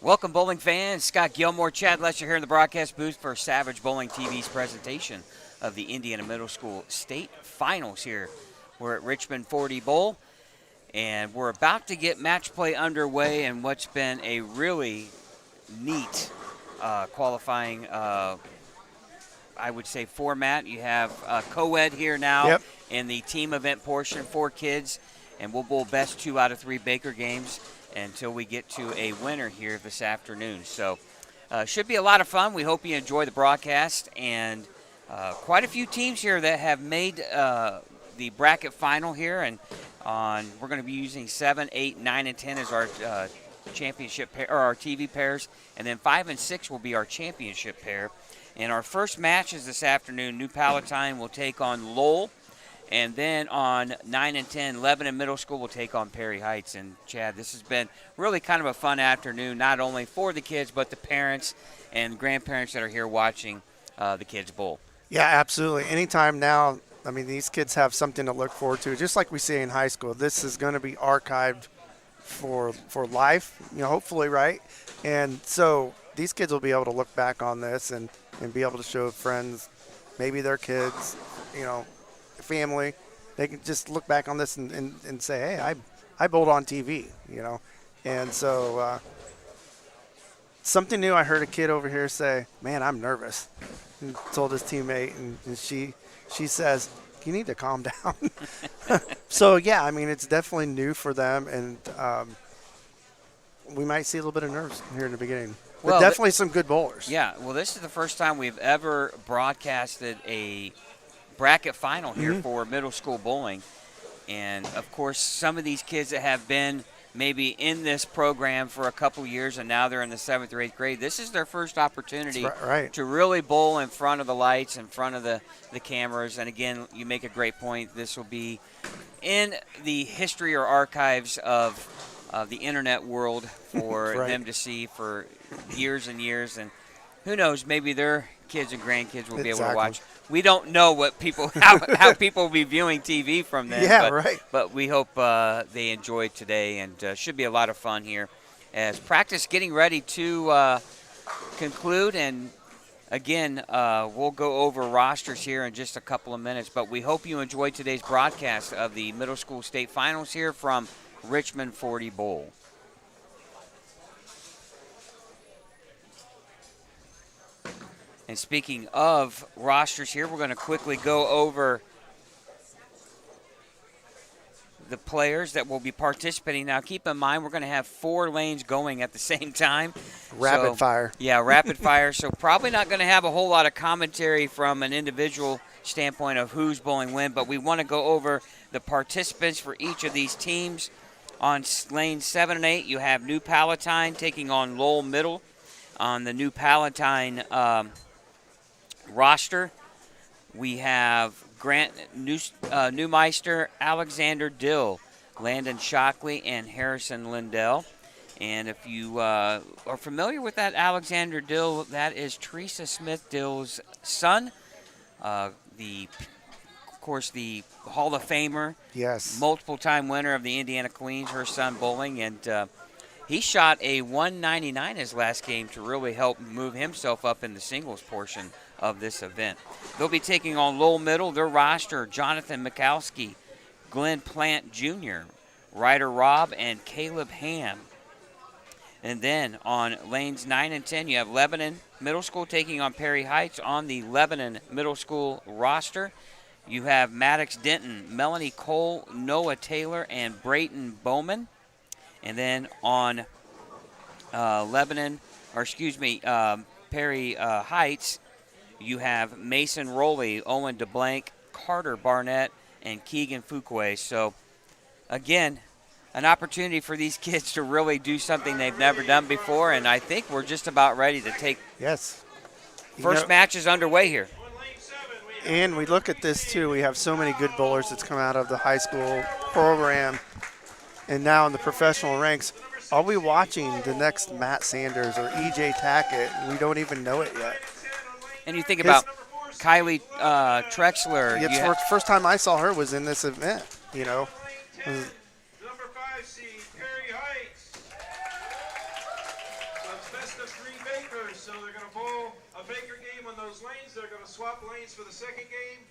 Welcome, bowling fans. Scott Gilmore, Chad Lesher here in the broadcast booth for Savage Bowling TV's presentation of the Indiana Middle School State Finals here. We're at Richmond 40 Bowl, and we're about to get match play underway in what's been a really neat qualifying, I would say, format. You have co-ed here now in the team event portion, 4 kids, and we'll bowl best 2 out of 3 Baker games until we get to a winner here this afternoon. So should be a lot of fun. We hope you enjoy the broadcast, and quite a few teams here that have made the bracket final here, and we're going to be using 7, 8, 9, and 10 as our championship pair, or our TV pairs, and then 5 and 6 will be our championship pair. And our first matches this afternoon, New Palatine will take on Lowell. And then on 9 and 10, Lebanon Middle School will take on Perry Heights. And, Chad, this has been really kind of a fun afternoon, not only for the kids, but the parents and grandparents that are here watching the kids bowl. Yeah, absolutely. Anytime now, I mean, these kids have something to look forward to. Just like we say in high school, this is going to be archived for life, hopefully, right? And so these kids will be able to look back on this and be able to show friends, maybe their kids, family. They can just look back on this and say, hey, I bowled on TV, And so something new, I heard a kid over here say, man, I'm nervous. And told his teammate, and she says, you need to calm down. So, yeah, I mean, it's definitely new for them, and we might see a little bit of nerves here in the beginning. But definitely some good bowlers. Yeah, well, this is the first time we've ever broadcasted a bracket final here for middle school bowling. And, of course, some of these kids that have been maybe in this program for a couple years and now they're in the 7th or 8th grade, this is their first opportunity to really bowl in front of the lights, in front of the cameras. And, again, you make a great point. This will be in the history or archives of the Internet world for them to see for years and years. And who knows, maybe their kids and grandkids will be able to watch. We don't know what people how people will be viewing TV from them. Yeah, but we hope they enjoy today, and should be a lot of fun here as practice getting ready to conclude. And again, we'll go over rosters here in just a couple of minutes. But we hope you enjoyed today's broadcast of the Middle School State Finals here from Richmond 40 Bowl. And speaking of rosters here, we're going to quickly go over the players that will be participating. Now, keep in mind, we're going to have 4 lanes going at the same time. Rapid fire. Yeah, rapid fire. So probably not going to have a whole lot of commentary from an individual standpoint of who's bowling when, but we want to go over the participants for each of these teams. On lanes 7 and 8, you have New Palatine taking on Lowell Middle. On the New Palatine roster, we have Grant Newmeister, Alexander Dill, Landon Shockley, and Harrison Lindell. And if you are familiar with that Alexander Dill, that is Teresa Smith Dill's son, of course, the Hall of Famer, multiple-time winner of the Indiana Queens, her son bowling, and he shot a 199 his last game to really help move himself up in the singles portion of this event. They'll be taking on Lowell Middle. Their roster, Jonathan Mikowski, Glenn Plant Jr., Ryder Robb, and Caleb Ham. And then on lanes 9 and 10, you have Lebanon Middle School taking on Perry Heights. On the Lebanon Middle School roster, you have Maddox Denton, Melanie Cole, Noah Taylor, and Brayton Bowman. And then on Perry Heights, you have Mason Rowley, Owen DeBlank, Carter Barnett, and Keegan Fuquay. So, again, an opportunity for these kids to really do something they've never done before, and I think we're just about ready to take first matches underway here. And we look at this, too. We have so many good bowlers that's come out of the high school program and now in the professional ranks. Are we watching the next Matt Sanders or E.J. Tackett? We don't even know it yet. And you think about Kylie Trexler. Yeah, the first time I saw her was in this event, best of 3 Bakers, so they're going to bowl a Baker game on those lanes. They're going to swap lanes for the second game,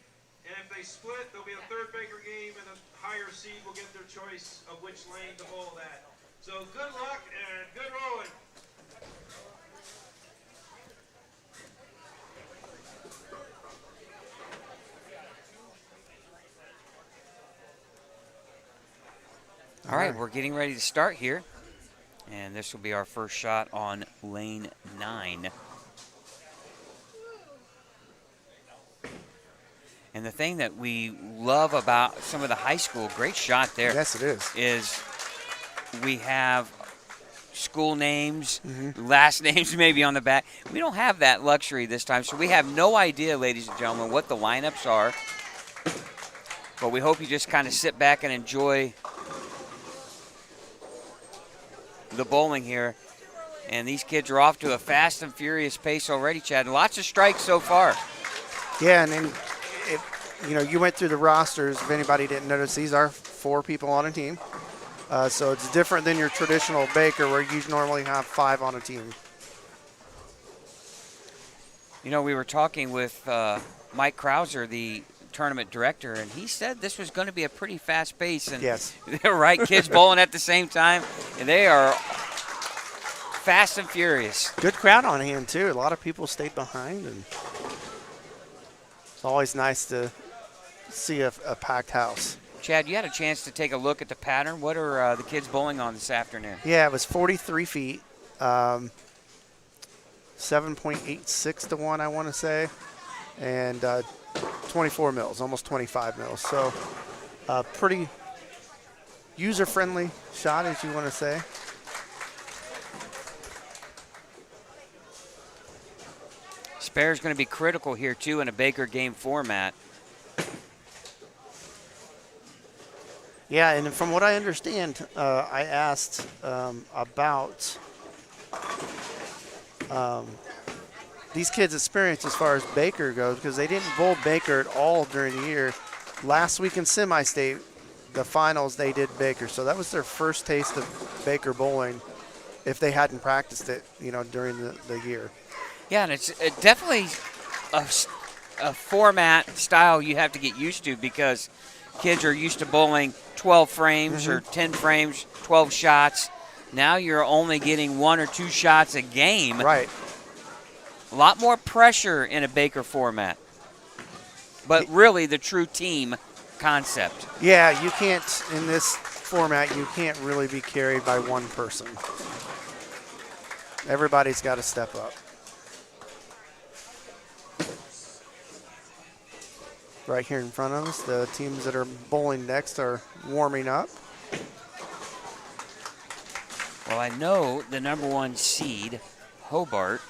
and if they split, there'll be a 3rd Baker game, and a higher seed will get their choice of which lane to bowl that. So good luck and good rolling. All right, we're getting ready to start here. And this will be our first shot on lane 9. And the thing that we love about some of the high school, great shot there. Yes, it is we have school names, last names maybe on the back. We don't have that luxury this time, so we have no idea, ladies and gentlemen, what the lineups are. But we hope you just kind of sit back and enjoy the bowling here. And these kids are off to a fast and furious pace already, Chad. Lots of strikes so far. Yeah, and then you went through the rosters. If anybody didn't notice, these are 4 people on a team. So it's different than your traditional Baker where you normally have 5 on a team. You know, we were talking with Mike Krauser, the tournament director, and he said this was going to be a pretty fast pace. And yes, they're right, kids bowling at the same time, and they are fast and furious. Good crowd on hand too. A lot of people stayed behind, and it's always nice to see a packed house. Chad, you had a chance to take a look at the pattern. What are the kids bowling on this afternoon? Yeah, it was 43 feet, 7.86 to 1, I want to say, and 24 mils, almost 25 mils. So pretty user-friendly shot, as you want to say. Spare is going to be critical here, too, in a Baker game format. Yeah, and from what I understand, I asked about these kids' experience as far as Baker goes, because they didn't bowl Baker at all during the year. Last week in semi-state, the finals, they did Baker. So that was their first taste of Baker bowling if they hadn't practiced it, during the year. Yeah, and it's definitely a format style you have to get used to because kids are used to bowling 12 frames or 10 frames, 12 shots. Now you're only getting 1 or 2 shots a game. Right. A lot more pressure in a Baker format, but really the true team concept. Yeah, you can't, in this format, you can't really be carried by one person. Everybody's got to step up. Right here in front of us, the teams that are bowling next are warming up. Well, I know the number 1 seed, Hobart,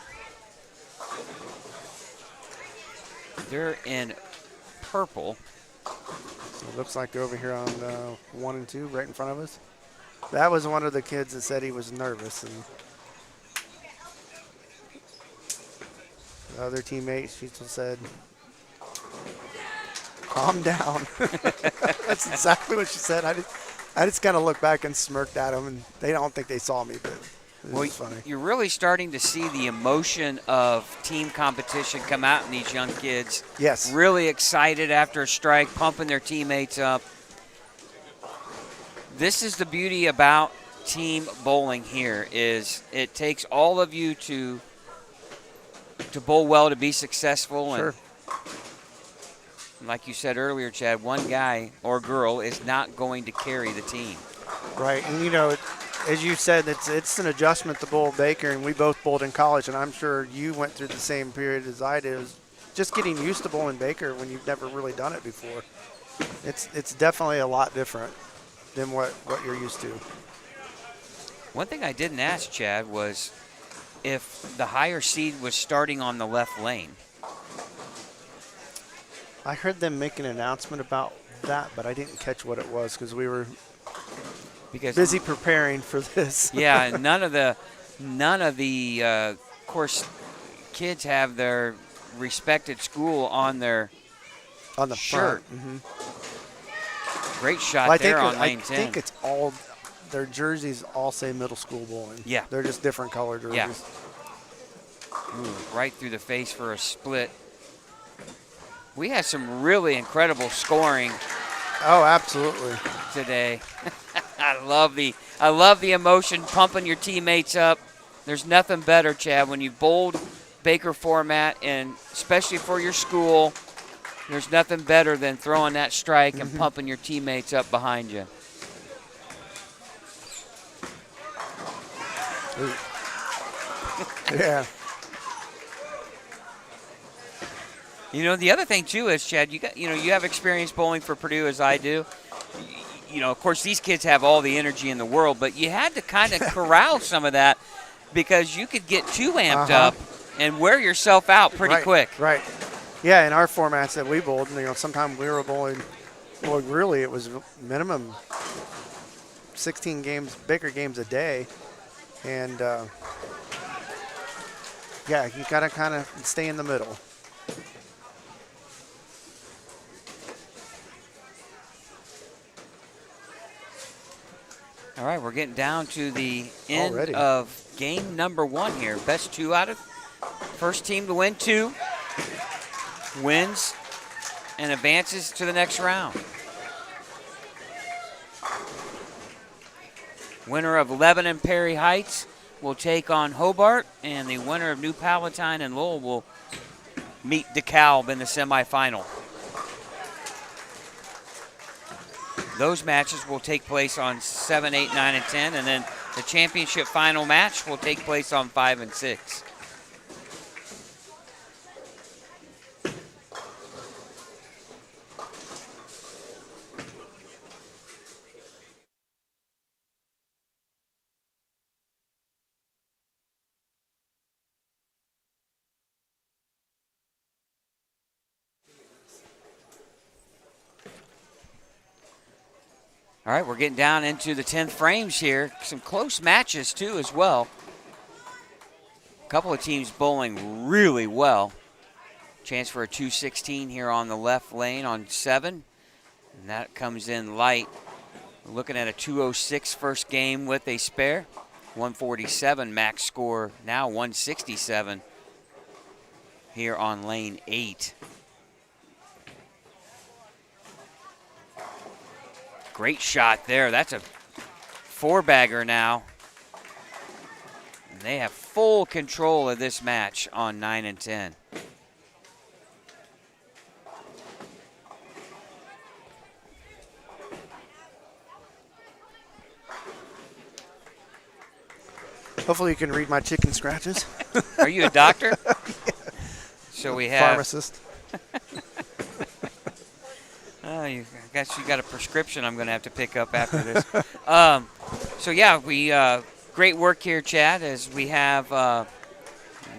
they're in purple. So it looks like they're over here on 1 and 2, right in front of us. That was one of the kids that said he was nervous, and the other teammate, she just said, calm down. That's exactly what she said. I just kind of looked back and smirked at them, and they don't think they saw me, but it was funny. You're really starting to see the emotion of team competition come out in these young kids. Yes. Really excited after a strike, pumping their teammates up. This is the beauty about team bowling here is it takes all of you to bowl well to be successful. Sure. And like you said earlier, Chad, one guy or girl is not going to carry the team. Right, and as you said, it's an adjustment to bowl Baker, and we both bowled in college, and I'm sure you went through the same period as I did. It was just getting used to bowling Baker when you've never really done it before. It's definitely a lot different than what you're used to. One thing I didn't ask, Chad, was if the higher seed was starting on the left lane. I heard them make an announcement about that, but I didn't catch what it was because we were busy preparing for this. Yeah, none of the of course, kids have their respected school on their shirt. Mm-hmm. Great shot there on lane 10. I think it's all their jerseys all say middle school bowling. Yeah. They're just different color jerseys. Yeah. Ooh, right through the face for a split. We had some really incredible scoring Oh, absolutely. today. I love the emotion, pumping your teammates up. There's nothing better, Chad, when you bowled Baker format, and especially for your school, there's nothing better than throwing that strike and pumping your teammates up behind you. Yeah. You know, the other thing too is, Chad, you have experience bowling for Purdue as I do. You know, of course, these kids have all the energy in the world, but you had to kind of corral some of that because you could get too amped up and wear yourself out pretty quick. Right. Yeah, in our formats that we bowled, sometimes we were bowling. Well, really, it was minimum 16 games, Baker games a day, and yeah, you gotta kind of stay in the middle. All right, we're getting down to the end Already. of game number 1 here. Best 2 out of first team to win 2 wins and advances to the next round. Winner of Lebanon Perry Heights will take on Hobart, and the winner of New Palatine and Lowell will meet DeKalb in the semifinal. Those matches will take place on 7, 8, 9, and 10, and then the championship final match will take place on 5 and 6. All right, we're getting down into the 10th frames here. Some close matches, too, as well. A couple of teams bowling really well. Chance for a 216 here on the left lane on 7. And that comes in light. We're looking at a 206 first game with a spare. 147 max score, now 167 here on lane 8. Great shot there. That's a 4-bagger now. And they have full control of this match on 9 and 10. Hopefully you can read my chicken scratches. Are you a doctor? Yeah. So we have Pharmacist. I guess you got a prescription I'm going to have to pick up after this. So, yeah, we great work here, Chad, as we have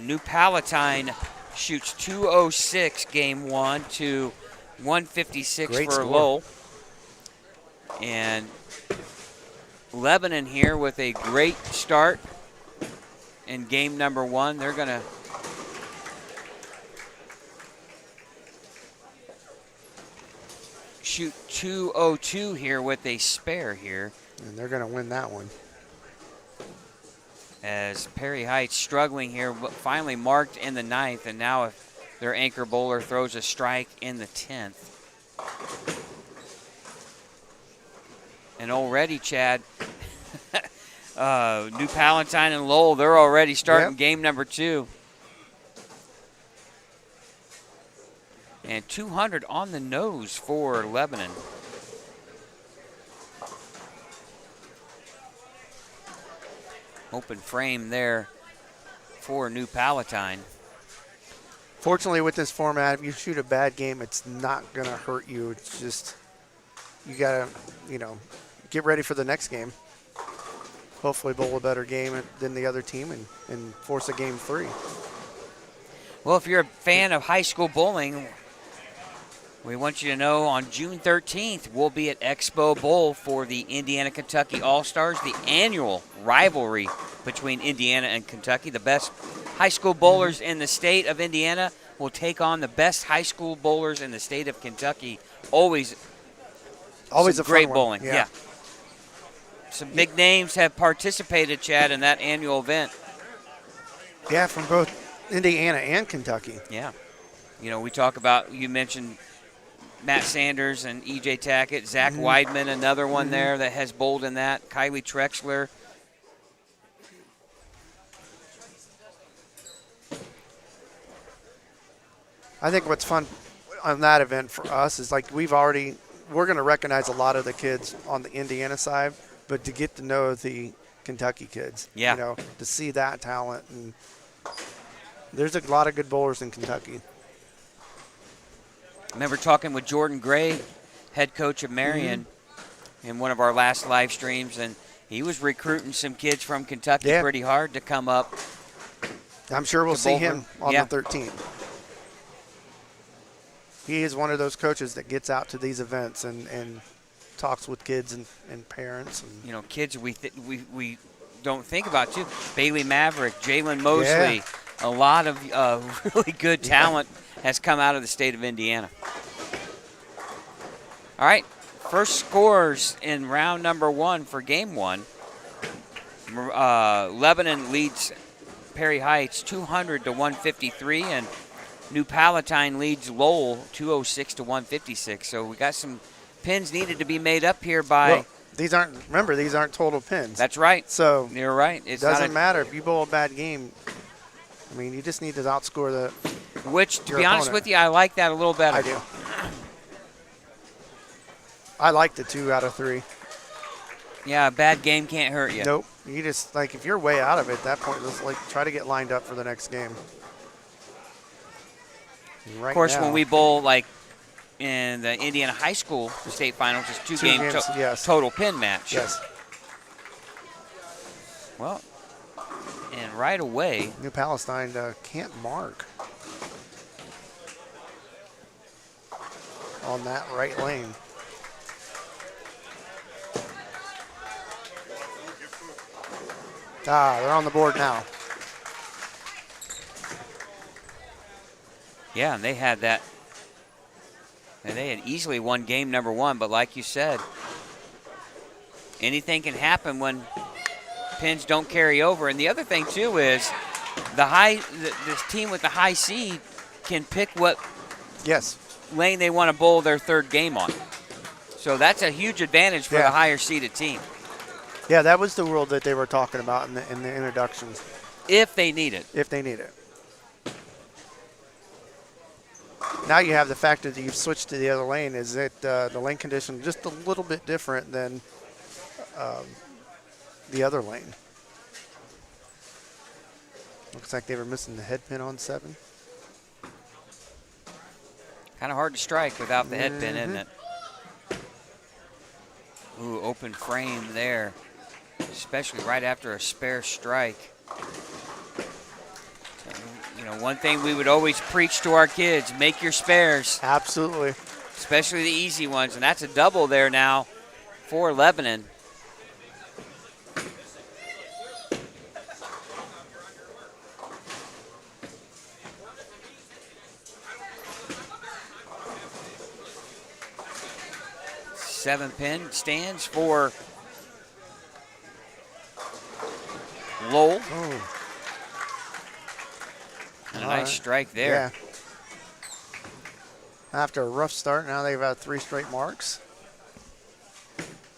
New Palatine shoots 206 game 1 to 156 Great for score. Lowell. And Lebanon here with a great start in game number 1. They're going to shoot 202 here with a spare here. And they're going to win that one. As Perry Heights struggling here, but finally marked in the 9th, and now if their anchor bowler throws a strike in the 10th. And already, Chad, New Palatine and Lowell, they're already starting game number 2. And 200 on the nose for Lebanon. Open frame there for New Palatine. Fortunately, with this format, if you shoot a bad game, it's not going to hurt you. It's just, you got to, get ready for the next game. Hopefully bowl a better game than the other team and force a game 3. Well, if you're a fan of high school bowling, we want you to know on June 13th, we'll be at Expo Bowl for the Indiana-Kentucky All-Stars, the annual rivalry between Indiana and Kentucky. The best high school bowlers in the state of Indiana will take on the best high school bowlers in the state of Kentucky. Always a great fun bowling. one. Yeah. Some big names have participated, Chad, in that annual event. Yeah, from both Indiana and Kentucky. Yeah. You know, we talk about, you mentioned Matt Sanders and E.J. Tackett, Zach Weidman, another one there that has bowled in that, Kylie Trexler. I think what's fun on that event for us is like we're going to recognize a lot of the kids on the Indiana side, but to get to know the Kentucky kids, Yeah. To see that talent. And there's a lot of good bowlers in Kentucky. I remember talking with Jordan Gray, head coach of Marion, in one of our last live streams, and he was recruiting some kids from Kentucky pretty hard to come up. I'm sure we'll see him on Yeah. the 13th. He is one of those coaches that gets out to these events and talks with kids and parents. And You know, kids we don't think about too. Bailey Maverick, Jalen Mosley, a lot of really good talent has come out of the state of Indiana. All right, first scores in round number 1 for game 1. Lebanon leads Perry Heights 200 to 153, and New Palatine leads Lowell 206 to 156. So we got some pins needed to be made up here by. well, these aren't total pins. That's right. So You're right. it doesn't matter if you bowl a bad game. I mean, you just need to outscore the. Which, to your be honest opponent. with you, I like that a little better. I do. I like the 2 out of 3. Yeah, a bad game can't hurt you. Nope. You just if you're way out of it at that point, just try to get lined up for the next game. Right Of course, now, when we bowl like in the Indiana High School state finals, it's Two two-game games, yes. total pin match. Yes. Well, and right away, New Palestine can't mark on that right lane. They're on the board now. yeah, and they had that. And they had easily won game number 1, but like you said, anything can happen when pins don't carry over. And the other thing too is this team with the high seed can pick what Yes. lane they want to bowl their third game on. So that's a huge advantage for the higher seeded team Yeah, that was the rule that they were talking about in the introductions, if they need it. if they need it. Now you have the fact that you've switched to the other lane. Is that the lane condition just a little bit different than the other lane? Looks like they were missing the head pin on 7. Kind of hard to strike without the head pin, isn't it? Ooh, open frame there, especially right after a spare strike. You know, one thing we would always preach to our kids, make your spares, Absolutely. especially the easy ones. And that's a double there now for Lebanon. Seven pin stands for Lowell. Oh, And a All nice right. strike there. yeah. After a rough start, now they've had 3 straight marks.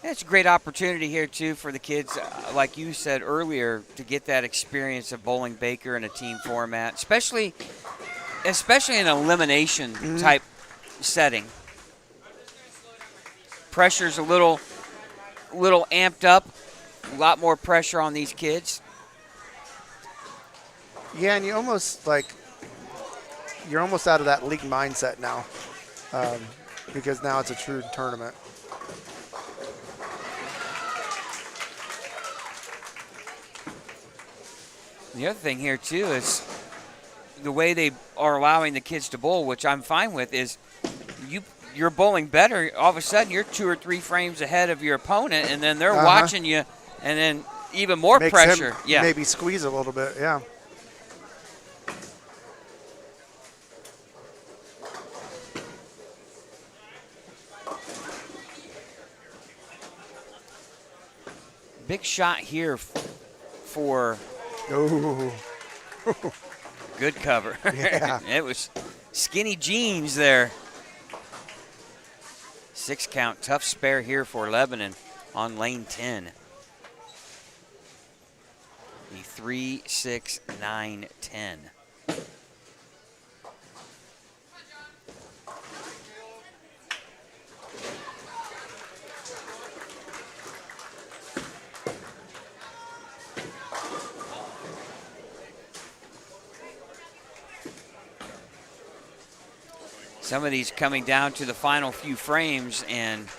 Yeah, it's a great opportunity here, too, for the kids, like you said earlier, to get that experience of bowling Baker in a team format, especially in an elimination type setting. Pressure's a little amped up, a lot more pressure on these kids. Yeah, and you're almost out of that league mindset now, because now it's a true tournament. The other thing here, too, is the way they are allowing the kids to bowl, which I'm fine with, is you're bowling better. All of a sudden, you're 2 or 3 frames ahead of your opponent, and then they're watching you, and then even more Makes pressure. him maybe squeeze a little bit, yeah. Big shot here for Oh. Good cover. Yeah. It was skinny jeans there. 6 count, tough spare here for Lebanon on lane 10. The 3, 6, 9, 10. Some of these coming down to the final few frames, and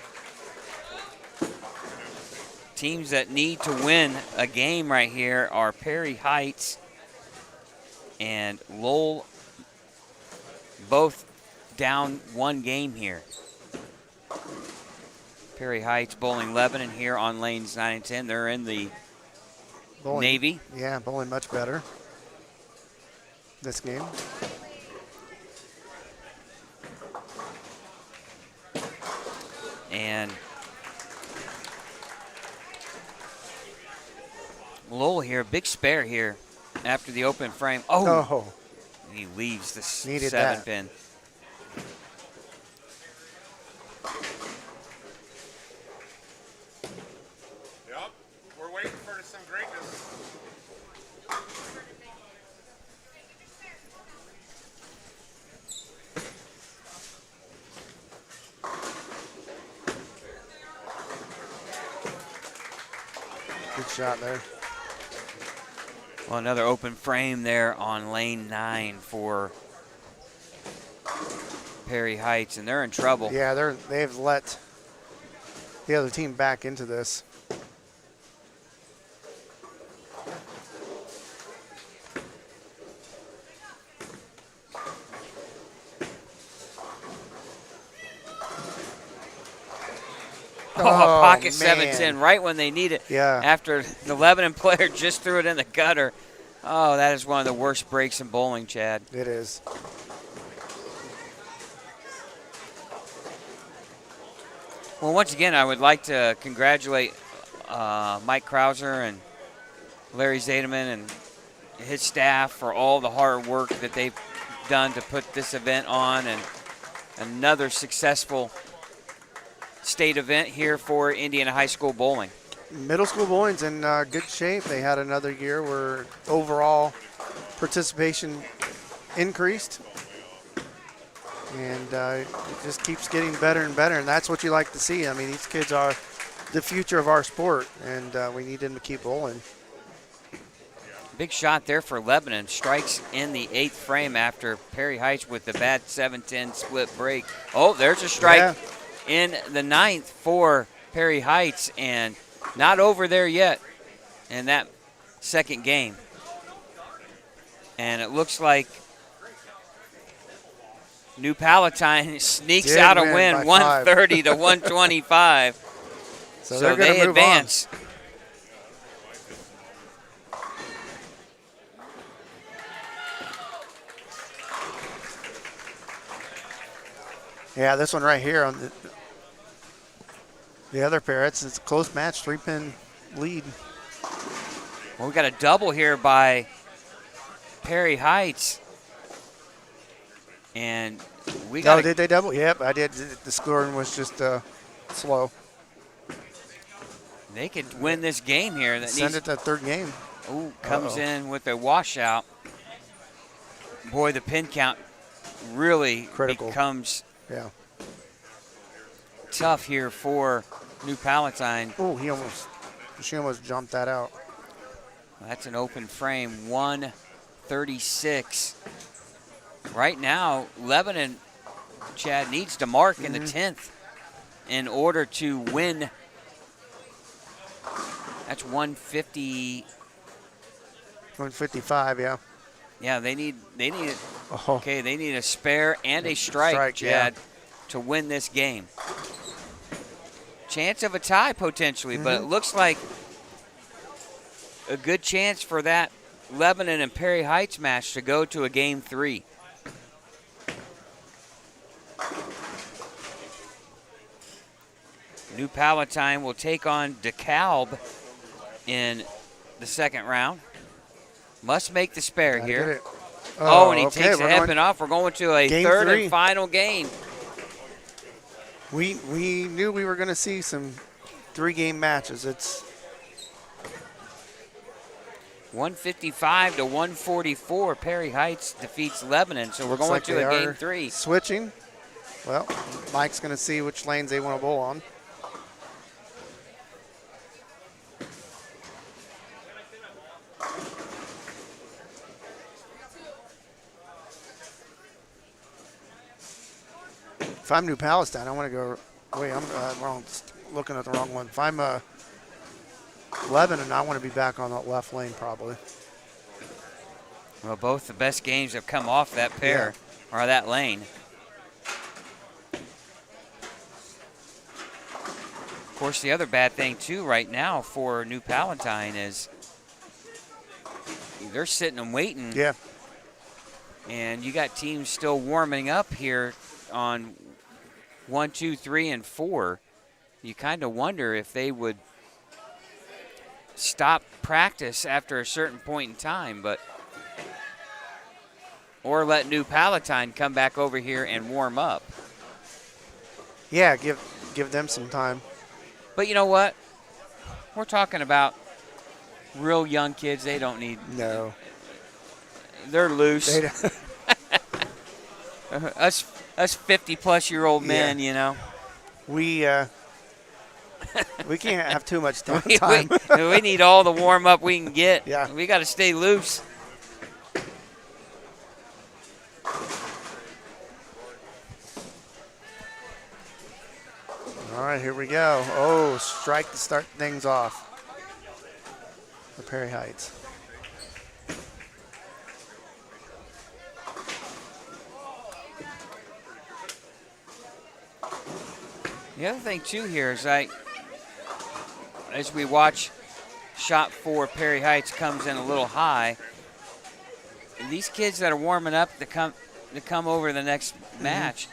teams that need to win a game right here are Perry Heights and Lowell, both down 1 game here. Perry Heights bowling Lebanon here on lanes 9 and 10. They're in the Bowling, Navy. Yeah, bowling much better this game. And Lowell here, big spare here after the open frame. Oh, he leaves the Needed 7 that. pin. Yep, we're waiting for some greatness. Good shot there. Well, another open frame there on lane 9 for Perry Heights, and they're in trouble. Yeah, they've let the other team back into this. Oh, pocket man. 710 right when they need it. Yeah. After the Lebanon player just threw it in the gutter. Oh, that is one of the worst breaks in bowling, Chad. It is. Well, once again, I would like to congratulate Mike Krauser and Larry Zademan and his staff for all the hard work that they've done to put this event on, and another successful state event here for Indiana High School bowling. Middle school bowling's in good shape. They had another year where overall participation increased. And it just keeps getting better and better, and that's what you like to see. I mean, these kids are the future of our sport, and we need them to keep bowling. Big shot there for Lebanon. Strikes in the 8th frame after Perry Heights with the bad 7-10 split break. Oh, there's a strike in the 9th for Perry Heights, and not over there yet in that second game. And it looks like New Palatine sneaks out a win, 130 to 125. So they advance. Yeah, this one right here on the other pair, it's a close match, 3-pin lead. Well, we got a double here by Perry Heights. And we got. Oh, did they double? Yep, I did. The scoring was just slow. They could win this game here. That Send it to third game. Ooh, comes in with a washout. Boy, the pin count really Critical. becomes Yeah. tough here for New Palatine. Oh, she almost jumped that out. That's an open frame, 136. Right now, Lebanon, Chad, needs to mark in the 10th in order to win. That's 150. 155, yeah. Yeah, they need it. Oh. Okay, they need a spare and a strike, Chad, yeah, to win this game. Chance of a tie potentially, but it looks like a good chance for that Lebanon and Perry Heights match to go to a game 3. New Palatine will take on DeKalb in the second round. Must make the spare Gotta here. get it. Oh, and he okay, takes a we're head going pin off. We're going to a game third 3. and final game. We knew we were going to see some 3-game matches. It's 155 to 144. Perry Heights defeats Lebanon, so we're looks going like to they a game are 3. switching. Well, Mike's going to see which lanes they want to bowl on. If I'm New Palestine, I want to go. Wait, I'm wrong. Looking at the wrong one. If I'm Lebanon, I want to be back on that left lane probably. Well, both the best games have come off that pair, or that lane. Of course, the other bad thing, too, right now for New Palatine is they're sitting and waiting. Yeah. And you got teams still warming up here on 1, 2, 3, and 4. You kind of wonder if they would stop practice after a certain point in time, or let New Palatine come back over here and warm up. Yeah, give them some time. But you know what? We're talking about real young kids. They don't need. No. They're loose. They don't. Us 50-plus-year-old men, you know. We can't have too much time. we need all the warm up we can get. Yeah. We got to stay loose. All right, here we go. Oh, strike to start things off for Perry Heights. The other thing, too, here is as we watch shot 4, Perry Heights comes in a little high. These kids that are warming up to come over the next match,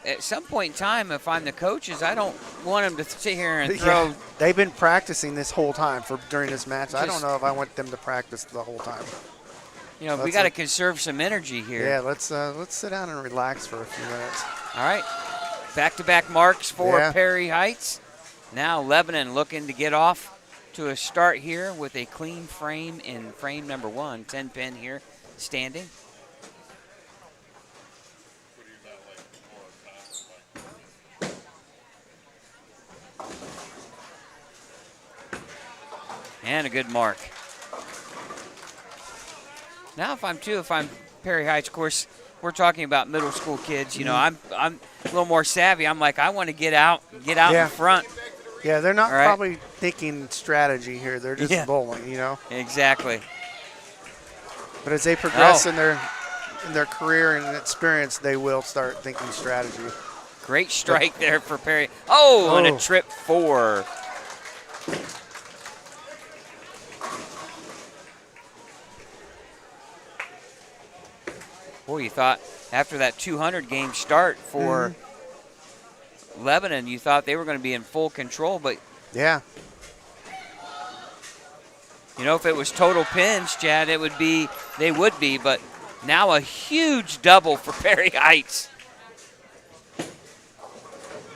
at some point in time, if I'm the coaches, I don't want them to sit here and throw. Yeah, they've been practicing this whole time during this match. I don't know if I want them to practice the whole time. You know, we got to conserve some energy here. Yeah, let's sit down and relax for a few minutes. All right. Back-to-back marks for Yeah. Perry Heights. Now Lebanon looking to get off to a start here with a clean frame in frame number 1. 10-pin here standing. And a good mark. Now if I'm Perry Heights, of course, we're talking about middle school kids. You know, I'm a little more savvy. I'm like, I want to get out Yeah. in front. Yeah, they're not All right. probably thinking strategy here. They're just bowling, you know. Exactly. But as they progress in their career and experience, they will start thinking strategy. Great strike there for Perry. Oh, and a Oh. trip 4. Boy, you thought after that 200 game start for Lebanon, you thought they were going to be in full control, but Yeah. you know, if it was total pins, Chad, they would be, but now a huge double for Perry Heights.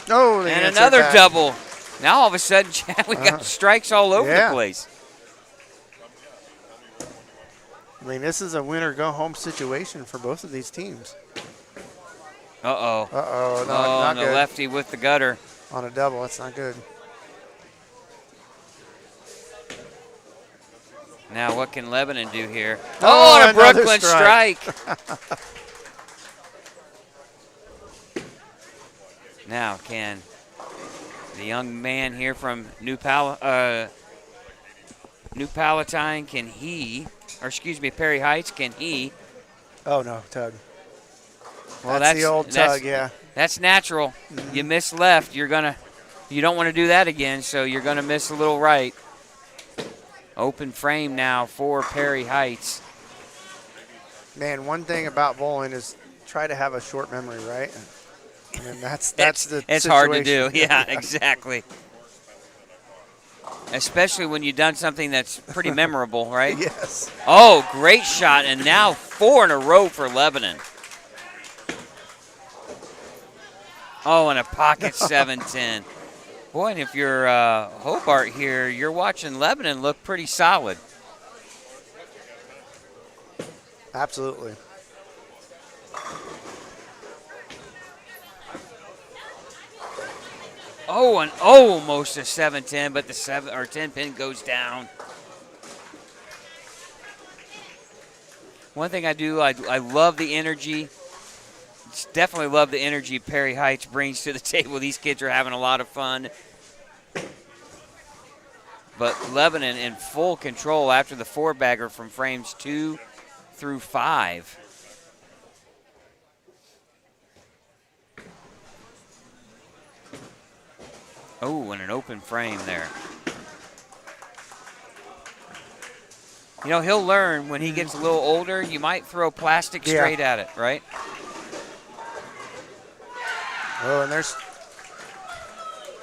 Oh, they And answered another back. double. Now all of a sudden, Chad, we got strikes all over Yeah. the place. I mean, this is a winner-go-home situation for both of these teams. Uh-oh. Uh-oh, Oh, not and the good. lefty with the gutter. On a double, that's not good. Now what can Lebanon do here? Oh, and a another Brooklyn strike. strike. Now can the young man here from New Palatine, can he, or excuse me, Perry Heights, can he? Oh, no, tug. Well, that's the old tug, yeah. That's natural. You miss left, you don't want to do that again, so you're going to miss a little right. Open frame now for Perry Heights. Man, one thing about bowling is try to have a short memory, right? And that's the It's hard to situation. do. Yeah, exactly. Especially when you've done something that's pretty memorable, right? Yes. Oh, great shot, and now 4 in a row for Lebanon. Oh, and a pocket 7-10. Boy, and if you're Hobart here, you're watching Lebanon look pretty solid. Absolutely. Oh, and almost a 7-10, but the 7 or 10 pin goes down. One thing I do, I love the energy. Definitely love the energy Perry Heights brings to the table. These kids are having a lot of fun. But Lebanon in full control after the 4-bagger from frames 2 through 5. Oh, and an open frame there. You know, he'll learn when he gets a little older, you might throw plastic straight at it, right? Oh, and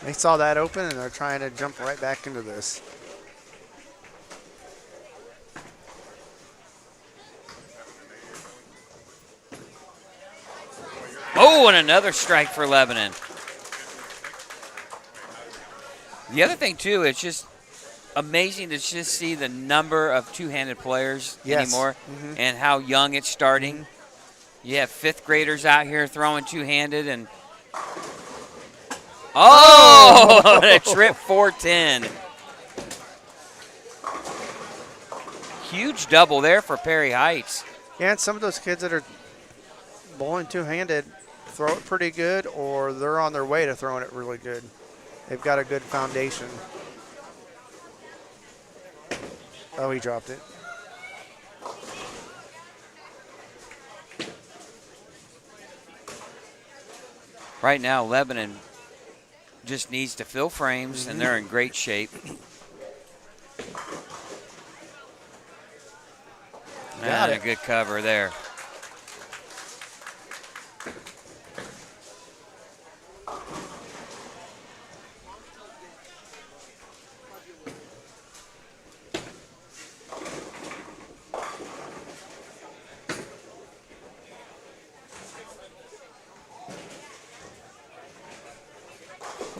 they saw that open, and they're trying to jump right back into this. Oh, and another strike for Lebanon. The other thing, too, it's just amazing to just see the number of two-handed players anymore and how young it's starting. You have fifth graders out here throwing two-handed and a trip 410. Huge double there for Perry Heights. Yeah, and some of those kids that are bowling two-handed throw it pretty good, or they're on their way to throwing it really good. They've got a good foundation. Oh, he dropped it. Right now, Lebanon just needs to fill frames, and they're in great shape. And a good cover there.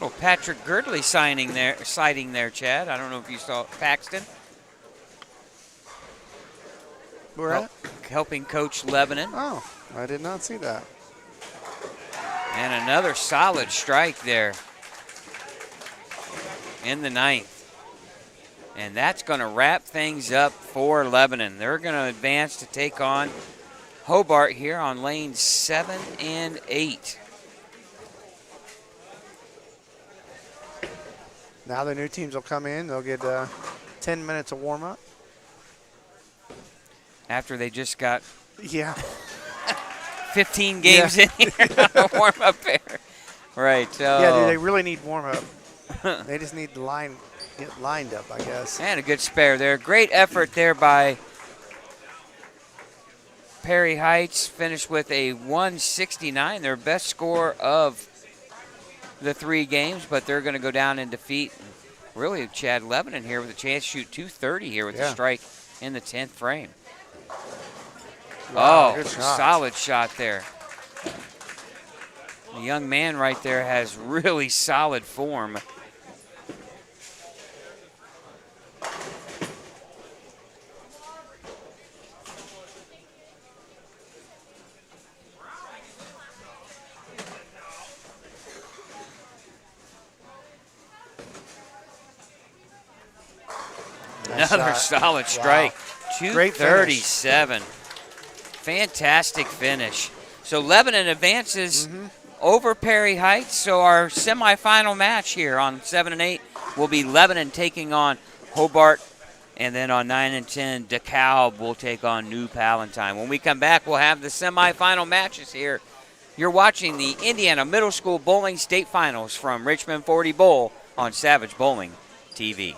Little Patrick Girdley sighting there, Chad. I don't know if you saw Paxton. Where at? Helping coach Lebanon. Oh, I did not see that. And another solid strike there in the ninth. And that's going to wrap things up for Lebanon. They're going to advance to take on Hobart here on lanes 7 and 8. Now the new teams will come in. They'll get 10 minutes of warm-up. After they just got 15 games in here to warm up there. Right. Yeah, dude, they really need warm-up. They just need to get lined up, I guess. And a good spare there. Great effort there by Perry Heights. Finished with a 169, their best score of the 3 games, but they're going to go down in defeat. Really, Chad, Lebanon here with a chance to shoot 230 here with the strike in the 10th frame. Wow, good shot. Solid shot there. The young man right there has really solid form. Another solid strike. 237. Fantastic finish. So Lebanon advances over Perry Heights. So our semifinal match here on 7 and 8 will be Lebanon taking on Hobart. And then on 9 and 10, DeKalb will take on New Palatine. When we come back, we'll have the semifinal matches here. You're watching the Indiana Middle School Bowling State Finals from Richmond 40 Bowl on Savage Bowling TV.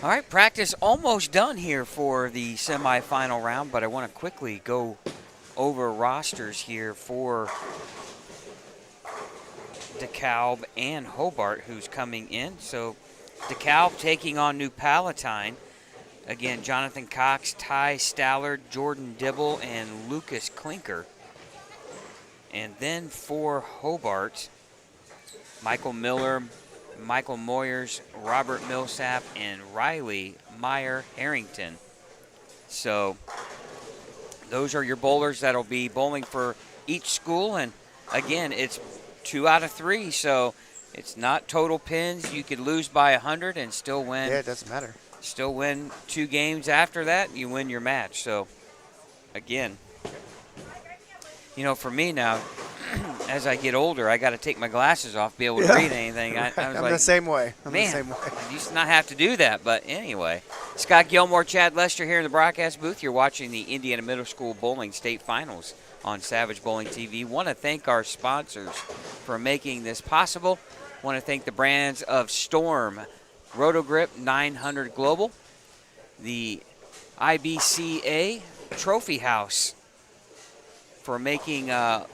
All right, practice almost done here for the semifinal round, but I want to quickly go over rosters here for DeKalb and Hobart, who's coming in. So DeKalb taking on New Palatine. Again, Jonathan Cox, Ty Stallard, Jordan Dibble, and Lucas Klinker. And then for Hobart, Michael Miller, Michael Moyers, Robert Millsap, and Riley Meyer Harrington. So those are your bowlers that'll be bowling for each school. And again, it's 2 out of 3, so it's not total pins. You could lose by 100 and still win. Yeah, it doesn't matter. Still win 2 games after that, you win your match. So again, you know, for me now, as I get older, I got to take my glasses off to be able to read anything. I was I'm like, the same way. man, the same way. I used to not have to do that. But anyway, Scott Gilmore, Chad Lester here in the broadcast booth. You're watching the Indiana Middle School Bowling State Finals on Savage Bowling TV. Want to thank our sponsors for making this possible. Want to thank the brands of Storm, Rotogrip 900 Global, the IBCA Trophy House, for making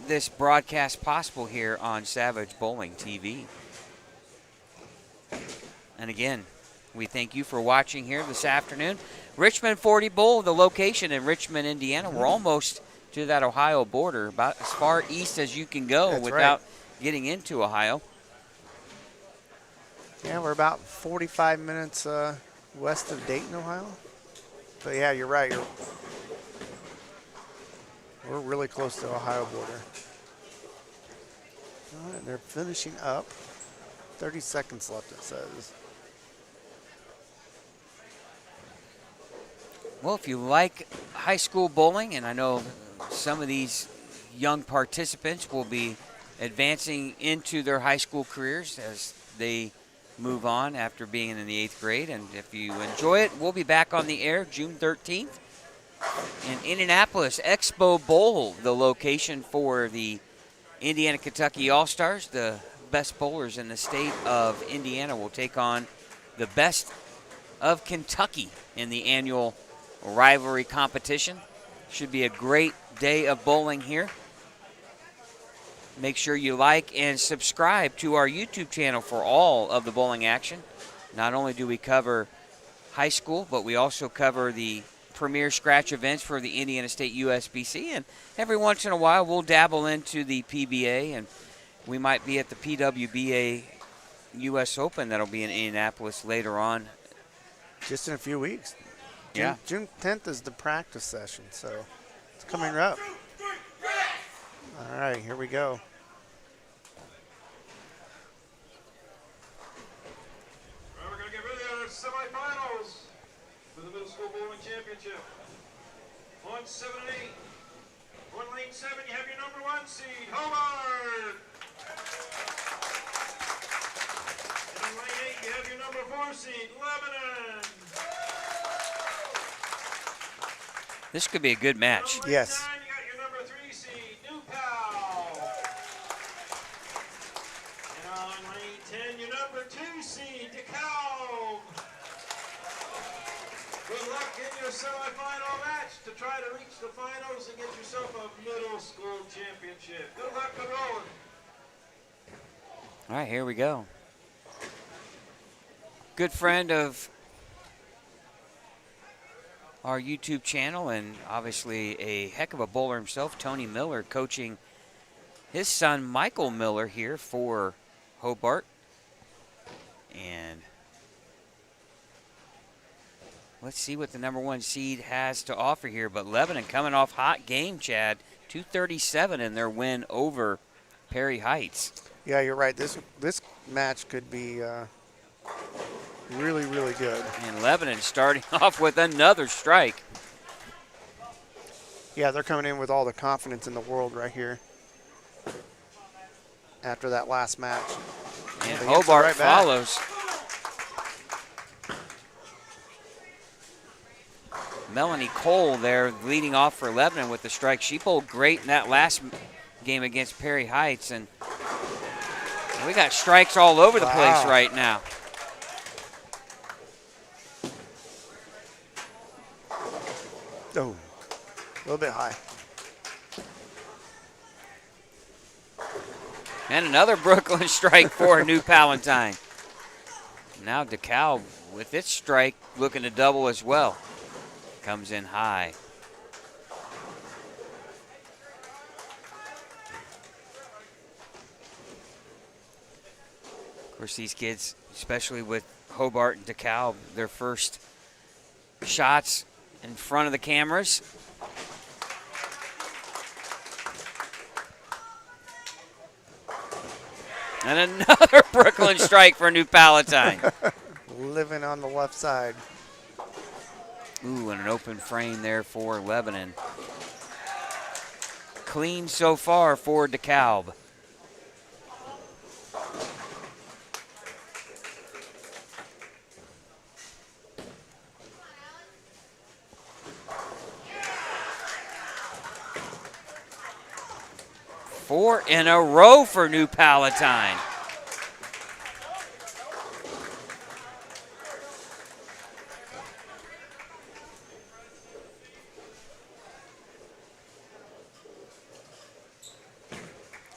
this broadcast possible here on Savage Bowling TV. And again, we thank you for watching here this afternoon. Richmond 40 Bowl, the location in Richmond, Indiana. We're almost to that Ohio border, about as far east as you can go. That's without right. getting into Ohio. Yeah, we're about 45 minutes west of Dayton, Ohio. But yeah, you're right. We're really close to the Ohio border. All right, they're finishing up. 30 seconds left, it says. Well, if you like high school bowling, and I know some of these young participants will be advancing into their high school careers as they move on after being in the 8th grade. And if you enjoy it, we'll be back on the air June 13th in Indianapolis. Expo Bowl, the location for the Indiana-Kentucky All-Stars. The best bowlers in the state of Indiana will take on the best of Kentucky in the annual rivalry competition. Should be a great day of bowling here. Make sure you like and subscribe to our YouTube channel for all of the bowling action. Not only do we cover high school, but we also cover the premier scratch events for the Indiana State USBC. And every once in a while, we'll dabble into the PBA, and we might be at the PWBA US Open that'll be in Indianapolis later on. Just in a few weeks. Yeah. June 10th is the practice session, so it's coming up. All right, here we go. All right, we're going to get ready to the semifinals for the Middle School Bowling Championship. On 7 and 8. On lane 7, you have your number 1 seed, Hobart. And in lane 8, you have your number 4 seed, Lebanon. This could be a good match. On lane Yes. 9, you got your number 3 seed, New Pal. And on lane 10, your number 2 seed, DeKalb. Good luck in your semifinal match to try to reach the finals and get yourself a middle school championship. Good luck to rolling. All right, here we go. Good friend of our YouTube channel, and obviously a heck of a bowler himself, Tony Miller, coaching his son Michael Miller here for Hobart. And let's see what the number 1 seed has to offer here. But Lebanon coming off hot game, Chad. 237 in their win over Perry Heights. Yeah, you're right. This match could be really, really good. And Lebanon starting off with another strike. Yeah, they're coming in with all the confidence in the world right here after that last match. And They answer Hobart right back. follows. Melanie Cole there leading off for Lebanon with the strike. She bowled great in that last game against Perry Heights. And we got strikes all over the place right now. Oh, a little bit high. And another Brooklyn strike for New Palatine. Now DeKalb with its strike looking to double as well. Comes in high. Of course, these kids, especially with Hobart and DeKalb, their first shots in front of the cameras. And another Brooklyn strike for New Palatine. Living on the left side. Ooh, and an open frame there for Lebanon. Clean so far for DeKalb. Four in a row for New Palatine.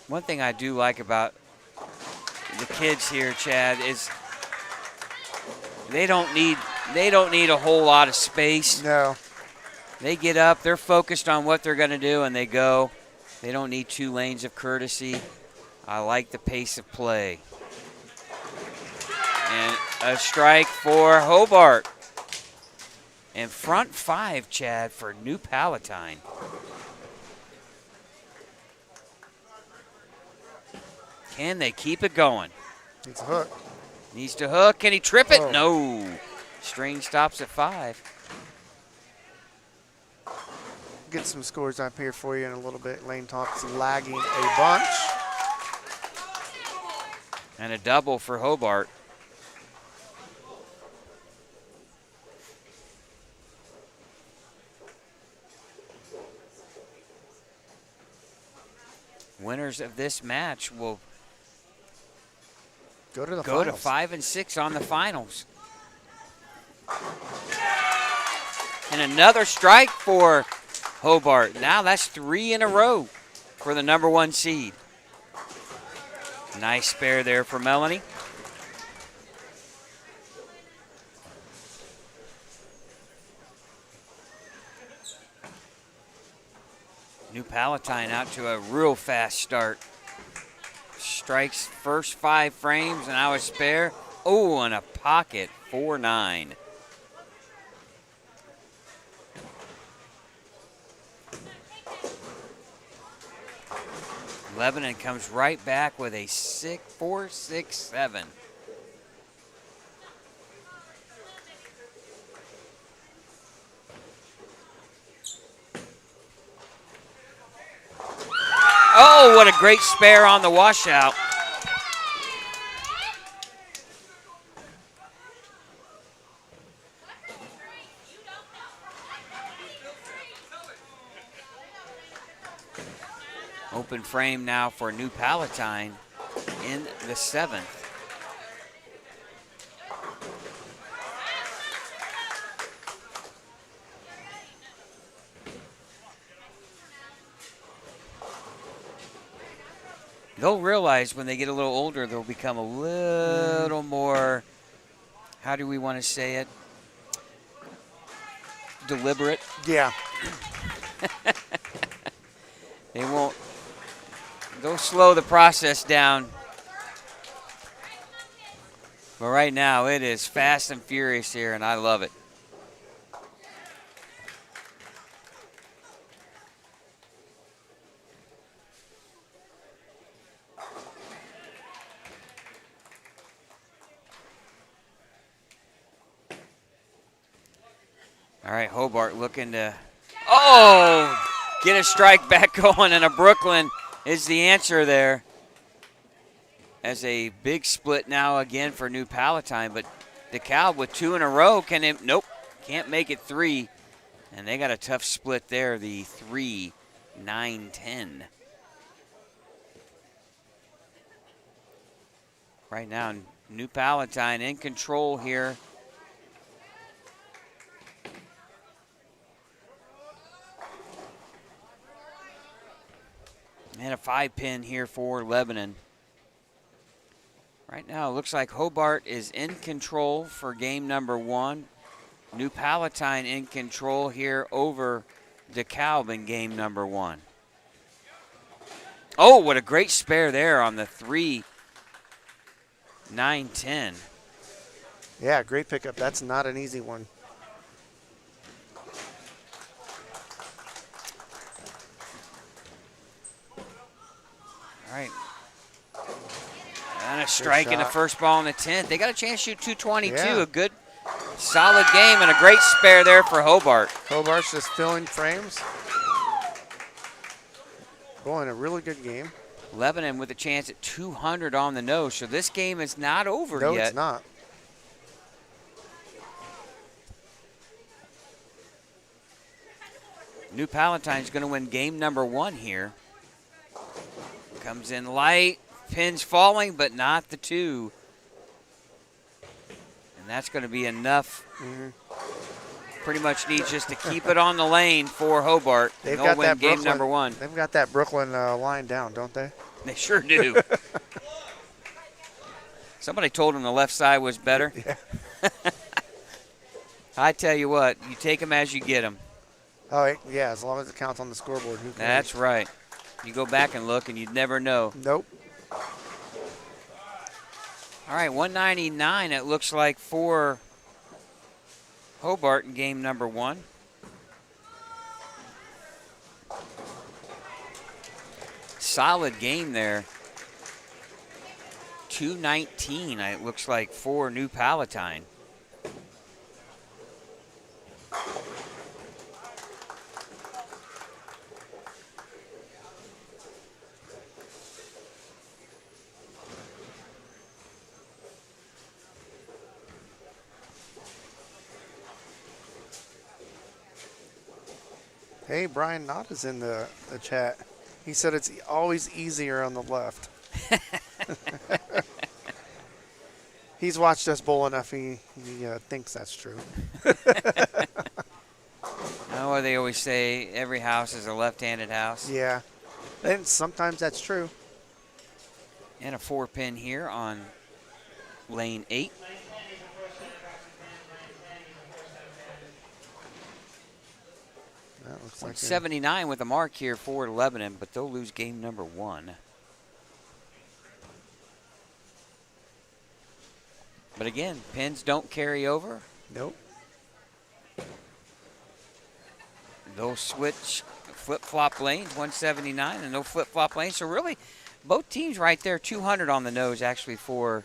One thing I do like about the kids here, Chad, is they don't need a whole lot of space. No. They get up, they're focused on what they're going to do, and they go. They don't need 2 lanes of courtesy. I like the pace of play. And a strike for Hobart. And front 5, Chad, for New Palatine. Can they keep it going? Needs a hook. Needs to hook. Can he trip it? Oh. No. String stops at 5. Get some scores up here for you in a little bit. Lane Talk's lagging a bunch. And a double for Hobart. Winners of this match will go to to 5 and 6 on the finals. And another strike for Hobart. Now that's 3 in a row for the number 1 seed. Nice spare there for Melanie. New Palatine out to a real fast start. Strikes first 5 frames and now a spare. Oh, and a pocket 4-9. Lebanon comes right back with a 4-6-7. Oh, what a great spare on the washout. Open frame now for New Palatine in the 7th. They'll realize when they get a little older, they'll become a little more, how do we want to say it? Deliberate. Yeah. They won't, they'll slow the process down. But right now, it is fast and furious here, and I love it. All right, Hobart looking to, get a strike back going, and a Brooklyn is the answer there. As a big split now again for New Palatine, but DeKalb with 2 in a row, nope, can't make it 3. And they got a tough split there, the 3-9-10. Right now, New Palatine in control here. 5-pin here for Lebanon. Right now, it looks like Hobart is in control for game number 1. New Palatine in control here over DeKalb in game number 1. Oh, what a great spare there on the 3-9-10. Yeah, great pickup. That's not an easy one. All right. And a strike in the first ball in the 10th. They got a chance to shoot 222. Yeah. A good, solid game and a great spare there for Hobart. Hobart's just filling frames. Boy, a really good game. Lebanon with a chance at 200 on the nose. So this game is not over yet. No, it's not. New Palatine's going to win game number 1 here. Comes in light, pins falling, but not the 2. And that's going to be enough. Pretty much needs just to keep it on the lane for Hobart. They've They'll got win that game Brooklyn, number 1. They've got that Brooklyn line down, don't they? They sure do. Somebody told them the left side was better. Yeah. I tell you what, you take them as you get them. Oh, yeah, as long as it counts on the scoreboard. Who cares? That's right. You go back and look, and you'd never know. Nope. All right, 199 it looks like for Hobart in game number 1. Solid game there. 219 it looks like for New Palatine. Hey, Brian Knott is in the chat. He said it's always easier on the left. He's watched us bowl enough. He thinks that's true. Oh, they always say every house is a left-handed house. Yeah. And sometimes that's true. And a 4-pin here on lane 8. That looks like 79 with a mark here for Lebanon, but they'll lose game number 1. But again, pins don't carry over. Nope. They'll switch flip-flop lanes, 179, and no flip-flop lanes. So really, both teams right there, 200 on the nose actually for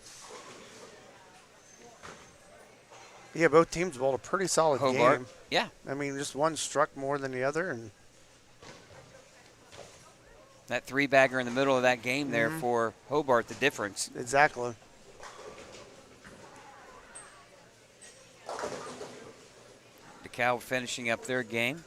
Yeah, both teams bowled a pretty solid Hobart. game. Yeah, I mean, just one struck more than the other, and that 3-bagger in the middle of that game there for Hobart, the difference. exactly. DeKalb finishing up their game.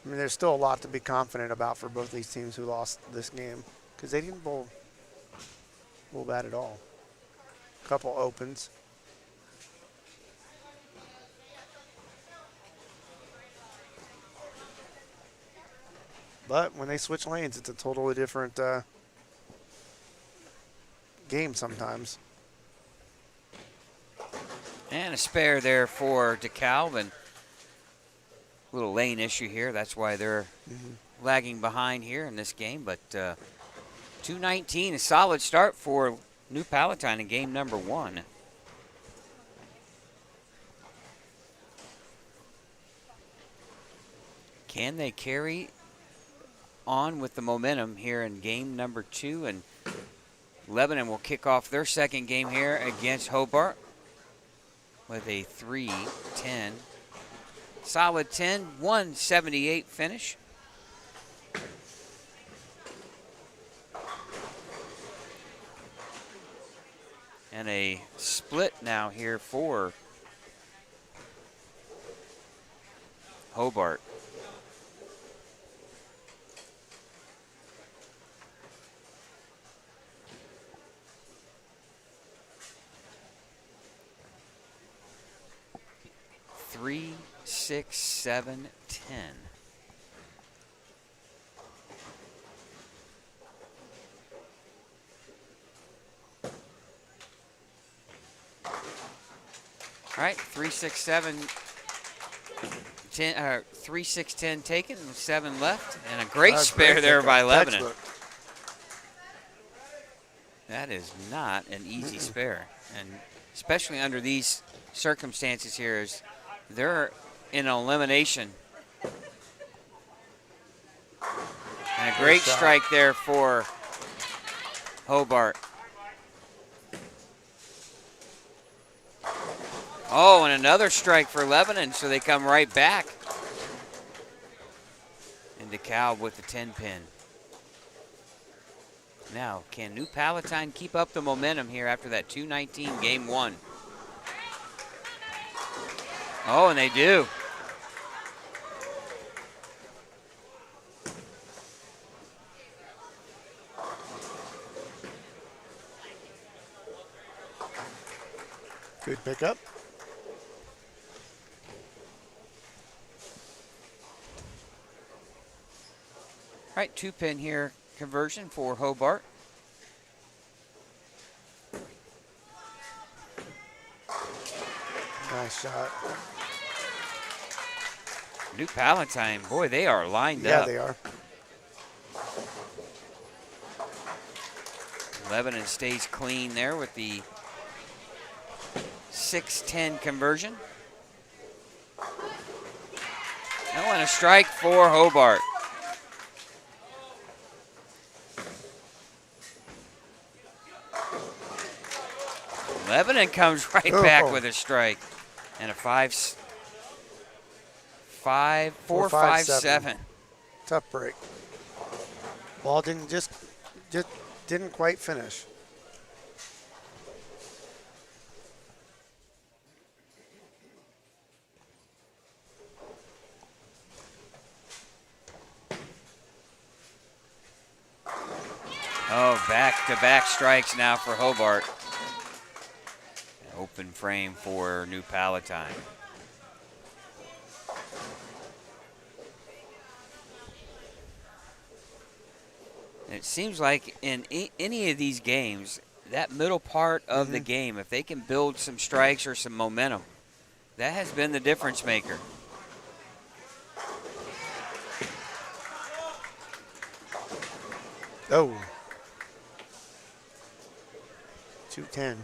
I mean, there's still a lot to be confident about for both these teams who lost this game because they didn't bowl bad at all. Couple opens. But when they switch lanes, it's a totally different game sometimes. And a spare there for DeKalb, and a little lane issue here. That's why they're lagging behind here in this game. But 219, a solid start for New Palatine in game number 1. Can they carry on with the momentum here in game number 2? And Lebanon will kick off their second game here against Hobart with a 3-10. Solid 10, 178 finish. And a split now here for Hobart. 6, 7, 10. All right, 3, 6, 7, 10, 3, 6, 10 taken, 7 left, and a great spare great there pickup. by Lebanon. Textbook. That is not an easy spare, and especially under these circumstances here, as they're in elimination. And a great strike there for Hobart. Oh, and another strike for Lebanon, so they come right back. And DeKalb with the 10-pin. Now, can New Palatine keep up the momentum here after that 2-19 game 1? Oh, and they do. Good pickup. All right, 2-pin here conversion for Hobart. Nice shot. New Palatine, boy, they are lined Yeah, up. they are. Lebanon stays clean there with the 6-10 conversion. Oh, and a strike for Hobart. Lebanon comes right back with a strike. And a 4-5-7. Tough break. Ball just didn't quite finish. Oh, back-to-back strikes now for Hobart. Open frame for New Palatine. And it seems like in any of these games, that middle part of the game, if they can build some strikes or some momentum, that has been the difference maker. Oh. 2-10.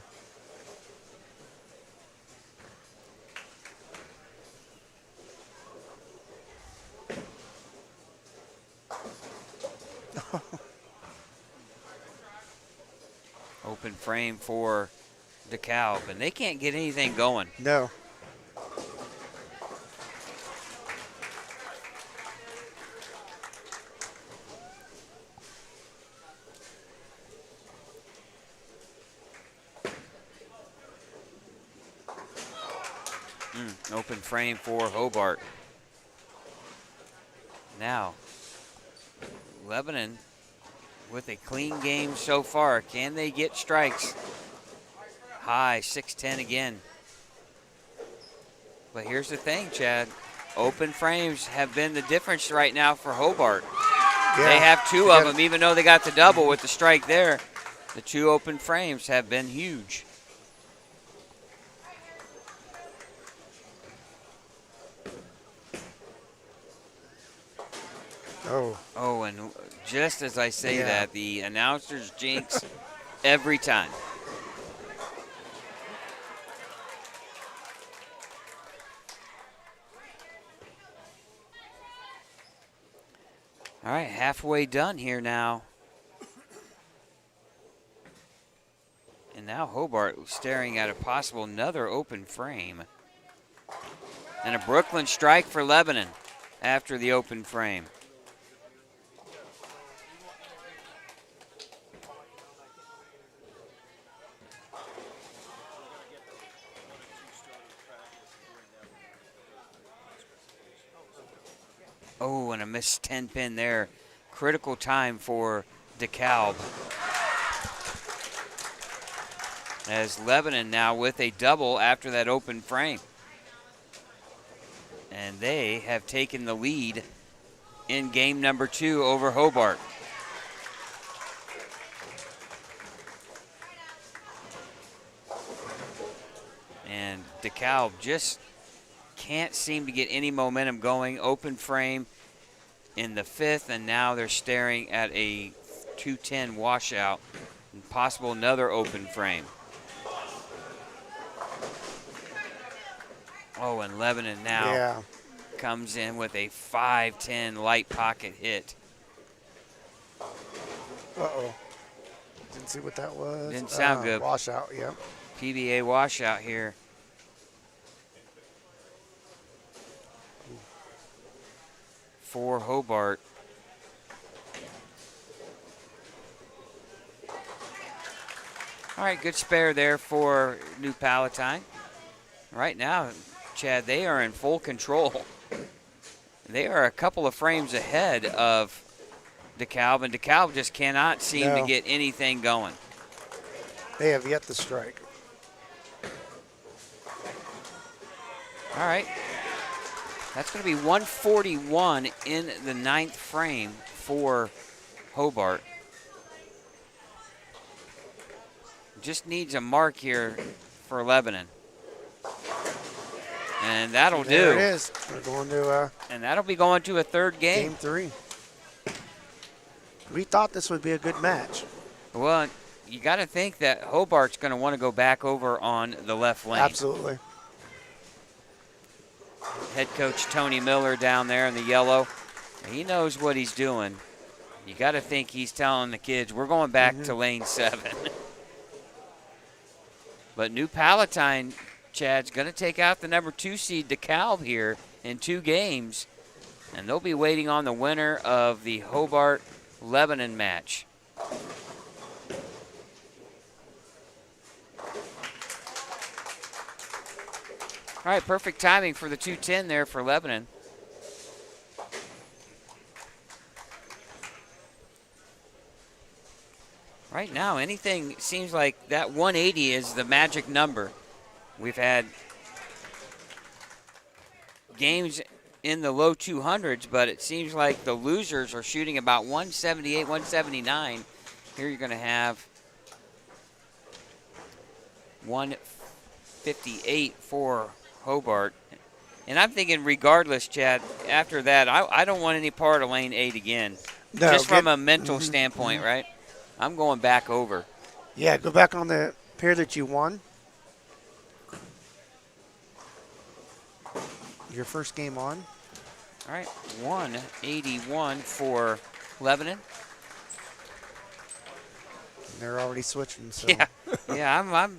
Open frame for DeKalb, and they can't get anything going. No. Open frame for Hobart. Now, Lebanon with a clean game so far. Can they get strikes? High, 6-10 again. But here's the thing, Chad. Open frames have been the difference right now for Hobart. Yeah. They have 2 of them, even though they got the double with the strike there. The 2 open frames have been huge. Oh, and just as I say that, the announcers jinx every time. All right, halfway done here now. And now Hobart staring at a possible another open frame. And a Brooklyn strike for Lebanon after the open frame. Oh, and a missed 10-pin there. Critical time for DeKalb. As Lebanon now with a double after that open frame. And they have taken the lead in game number 2 over Hobart. And DeKalb just can't seem to get any momentum going. Open frame in the 5th, and now they're staring at a 210 washout and possible another open frame. Oh, and Lebanon now comes in with a 5-10 light pocket hit. Uh-oh. Didn't see what that was. Didn't sound good. Washout, yep. PBA washout here. For Hobart. All right, good spare there for New Palatine. Right now, Chad, they are in full control. They are a couple of frames ahead of DeKalb, and DeKalb just cannot seem to get anything going. They have yet to strike. All right. That's going to be 141 in the 9th frame for Hobart. Just needs a mark here for Lebanon. And that'll do. There it is. We're going to and that'll be going to a 3rd game. Game 3. We thought this would be a good match. Well, you got to think that Hobart's going to want to go back over on the left lane. Absolutely. Head coach Tony Miller down there in the yellow. He knows what he's doing. You got to think he's telling the kids, we're going back to lane 7. But New Palatine, Chad's going to take out the number 2 seed DeKalb here in 2 games. And they'll be waiting on the winner of the Hobart-Lebanon match. All right, perfect timing for the 210 there for Lebanon. Right now, anything seems like that 180 is the magic number. We've had games in the low 200s, but it seems like the losers are shooting about 178, 179. Here you're going to have 158 for Hobart. And I'm thinking regardless, Chad, after that, I don't want any part of lane 8 again. No, just from a mental standpoint, right? I'm going back over. Yeah, go back on the pair that you won. Your first game on. All right, 181 for Lebanon. They're already switching. So. Yeah, yeah, I'm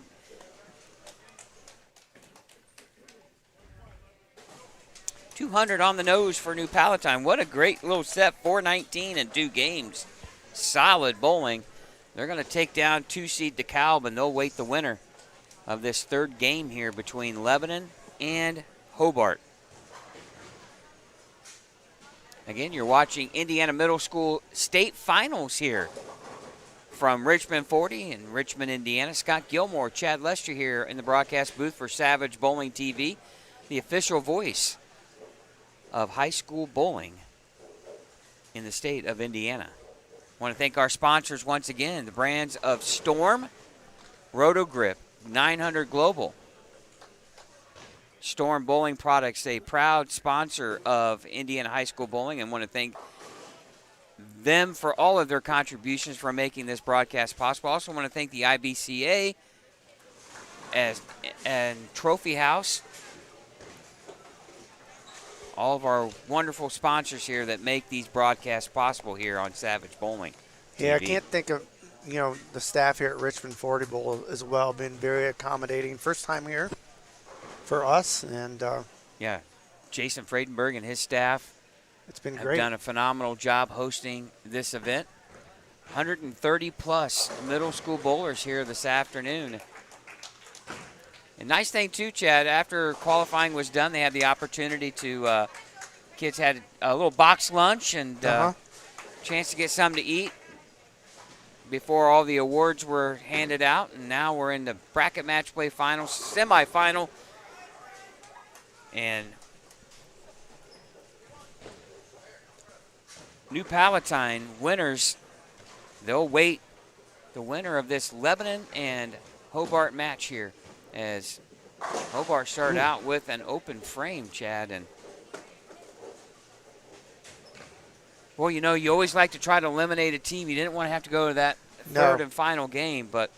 200 on the nose for New Palatine. What a great little set, 419 in 2 games. Solid bowling. They're going to take down 2 seed DeKalb, and they'll wait the winner of this 3rd game here between Lebanon and Hobart. Again, you're watching Indiana Middle School state finals here from Richmond 40 in Richmond, Indiana. Scott Gilmore, Chad Lester here in the broadcast booth for Savage Bowling TV, the official voice of high school bowling in the state of Indiana. I want to thank our sponsors once again, the brands of Storm, Roto-Grip, 900 Global. Storm Bowling Products, a proud sponsor of Indiana High School Bowling, and want to thank them for all of their contributions for making this broadcast possible. I also want to thank the IBCA and Trophy House, all of our wonderful sponsors here that make these broadcasts possible here on Savage Bowling TV. Yeah, I can't think of, the staff here at Richmond 40 Bowl as well, been very accommodating. First time here for us, and yeah, Jason Friedenberg and his staff it's been have great. done a phenomenal job hosting this event. 130 plus middle school bowlers here this afternoon. And nice thing too, Chad, after qualifying was done, they had the opportunity to, kids had a little box lunch and chance to get something to eat before all the awards were handed out. And now we're in the bracket match play finals, semifinal. And New Palatine winners, they'll wait the winner of this Lebanon and Hobart match here, as Hobart started out with an open frame, Chad. And well, you know, you always like to try to eliminate a team. You didn't want to have to go to that third and final game, but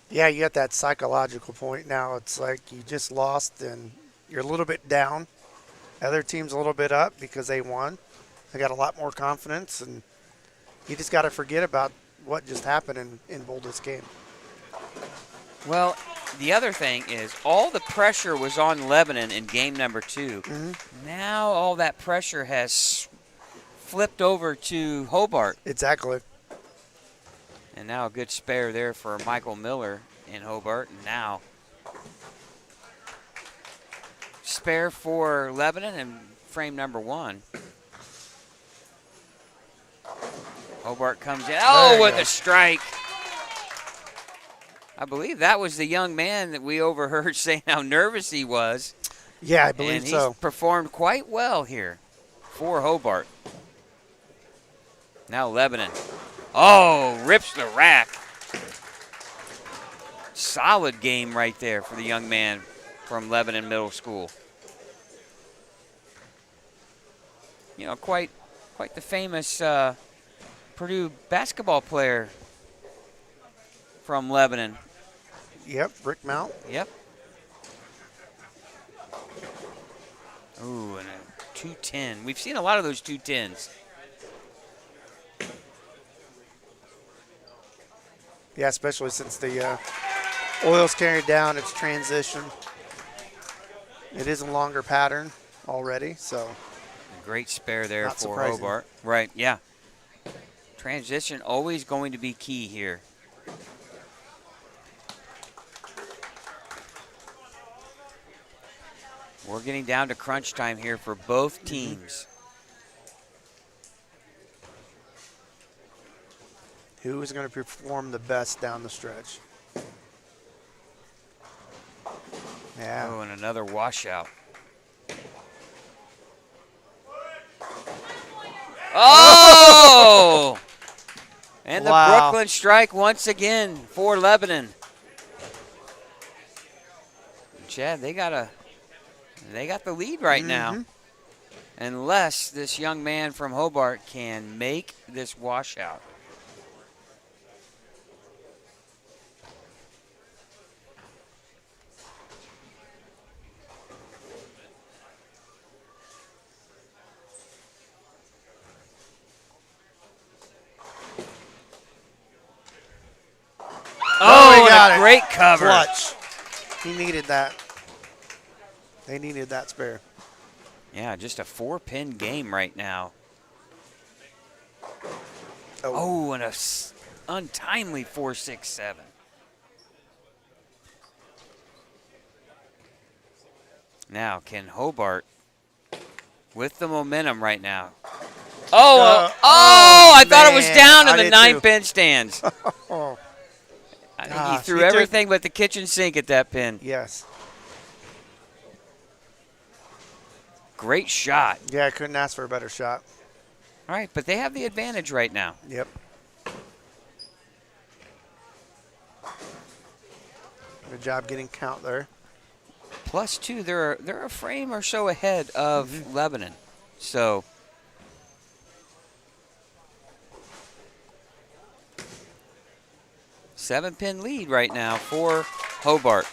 yeah, you got that psychological point now. It's like you just lost and you're a little bit down. Other team's a little bit up because they won. They got a lot more confidence, and you just got to forget about what just happened in Boulder's game. well, the other thing is all the pressure was on Lebanon in game number 2. Now all that pressure has flipped over to Hobart. Exactly. And now a good spare there for Michael Miller in Hobart. And now spare for Lebanon and frame number 1. Hobart comes in. Oh, with a strike. I believe that was the young man that we overheard saying how nervous he was. Yeah, I believe and so. he's performed quite well here for Hobart. Now Lebanon. Oh, rips the rack. Solid game right there for the young man from Lebanon Middle School. You know, quite the famous Purdue basketball player from Lebanon. Yep, Rick Mount. Yep. Ooh, and a 210. We've seen a lot of those 210s. Yeah, especially since the oil's carried down, it's transition. It is a longer pattern already, so. A great spare there Not for surprising. Hobart. Right, yeah. Transition always going to be key here. We're getting down to crunch time here for both teams. Who is going to perform the best down the stretch? Yeah. Oh, and another washout. Oh! And the Wow. Brooklyn strike once again for Lebanon. Chad, they got the lead right now. Unless this young man from Hobart can make this washout. Oh, he got and a it. great cover. Clutch. He needed that. They needed that spare. Yeah, just a 4-pin game right now. Oh, Oh, and a untimely 4-6-7. Now, can Hobart, with the momentum right now. I thought it was man. down in I the did 9-pin stands. oh, I think he Gosh, threw he took- everything but the kitchen sink at that pin. yes. Great shot. Yeah, I couldn't ask for a better shot. All right, but they have the advantage right now. Yep. Good job getting count there. +2, they're a frame or so ahead of Lebanon. So seven-pin lead right now for Hobart.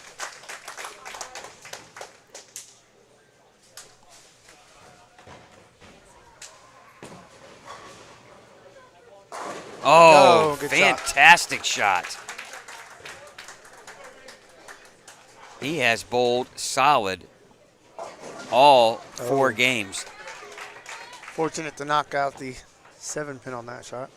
Oh, good shot. fantastic shot. He has bowled solid all 4 games. Fortunate to knock out the 7-pin on that shot.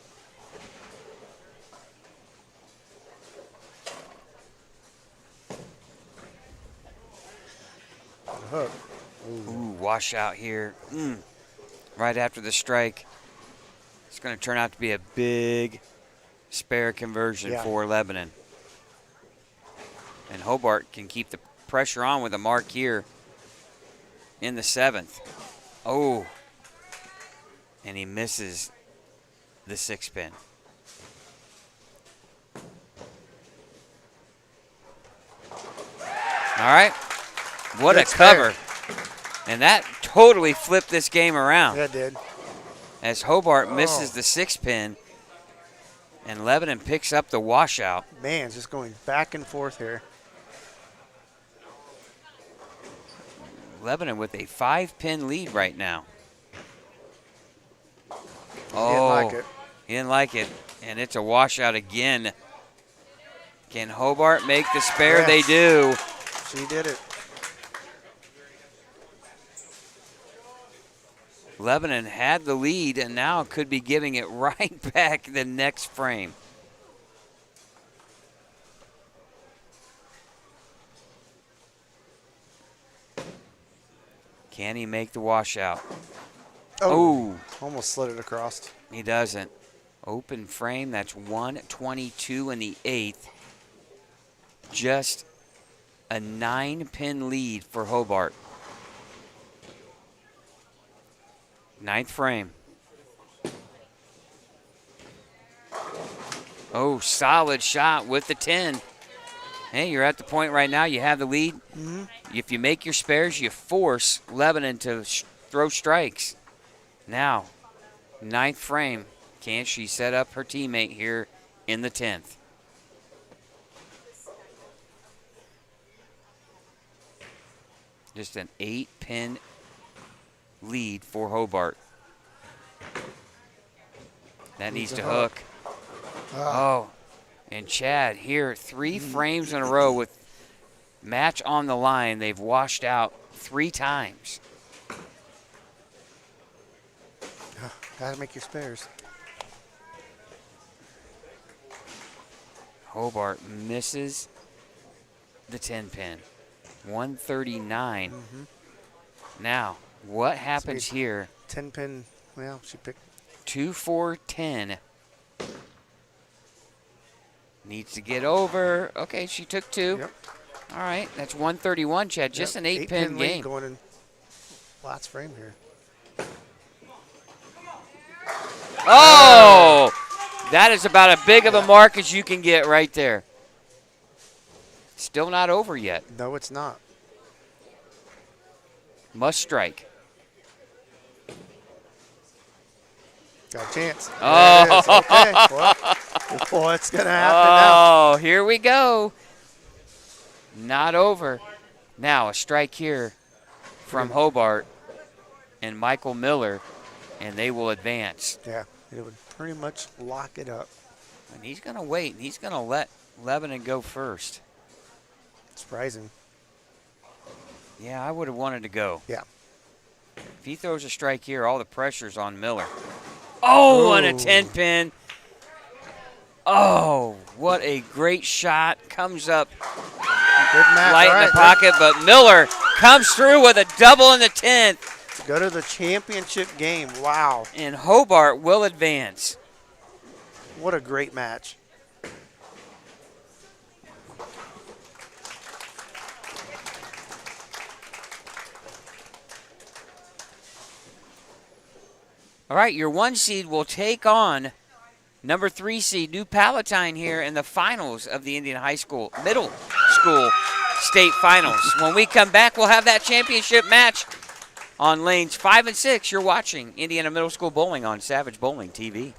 Hook. Ooh, washout here. Right after the strike. It's going to turn out to be a big spare conversion for Lebanon. And Hobart can keep the pressure on with a mark here in the 7th. Oh, and he misses the 6-pin. All right. What Good a cover. And that totally flipped this game around. Yeah, it did. As Hobart misses the 6-pin, and Lebanon picks up the washout. Man, just going back and forth here. Lebanon with a 5-pin lead right now. He didn't like it. He didn't like it, and it's a washout again. Can Hobart make the spare? Yes. They do. She did it. Lebanon had the lead and now could be giving it right back the next frame. Can he make the washout? Oh, Almost slid it across. he doesn't. Open frame, that's 122 in the 8th. Just a 9-pin lead for Hobart. 9th frame. Oh, solid shot with the 10. Hey, you're at the point right now, you have the lead. Mm-hmm. If you make your spares, you force Lebanon to throw strikes. Now, 9th frame. Can she set up her teammate here in the 10th? Just an 8-pin lead for Hobart. That needs to hook. Oh, and Chad here, 3 frames in a row with match on the line. They've washed out 3 times. Gotta make your spares. Hobart misses the 10-pin. 139. Now, what happens here? 10-pin. Well, she picked. 2, 4, 10. Needs to get over. Okay, she took 2. Yep. All right, that's 131, Chad. Just an 8-pin lead game. going in last frame here. Oh! That is about as big of a mark as you can get right there. Still not over yet. No, it's not. Must strike. Got a chance. Oh. There it is. Okay. Well, what's going to happen now? Oh, here we go. Not over. Now a strike here from Hobart and Michael Miller, and they will advance. Yeah, it would pretty much lock it up. And he's going to wait, and he's going to let Lebanon go first. Surprising. Yeah, I would have wanted to go. Yeah. If he throws a strike here, all the pressure's on Miller. Oh, and a 10-pin. Oh, what a great shot. Comes up Good match. light in the pocket, but Miller comes through with a double in the 10th. Go to the championship game. Wow. And Hobart will advance. What a great match. All right, your 1 seed will take on number 3 seed New Palatine here in the finals of the Indiana High School Middle School State Finals. When we come back, we'll have that championship match on lanes 5 and 6. You're watching Indiana Middle School Bowling on Savage Bowling TV.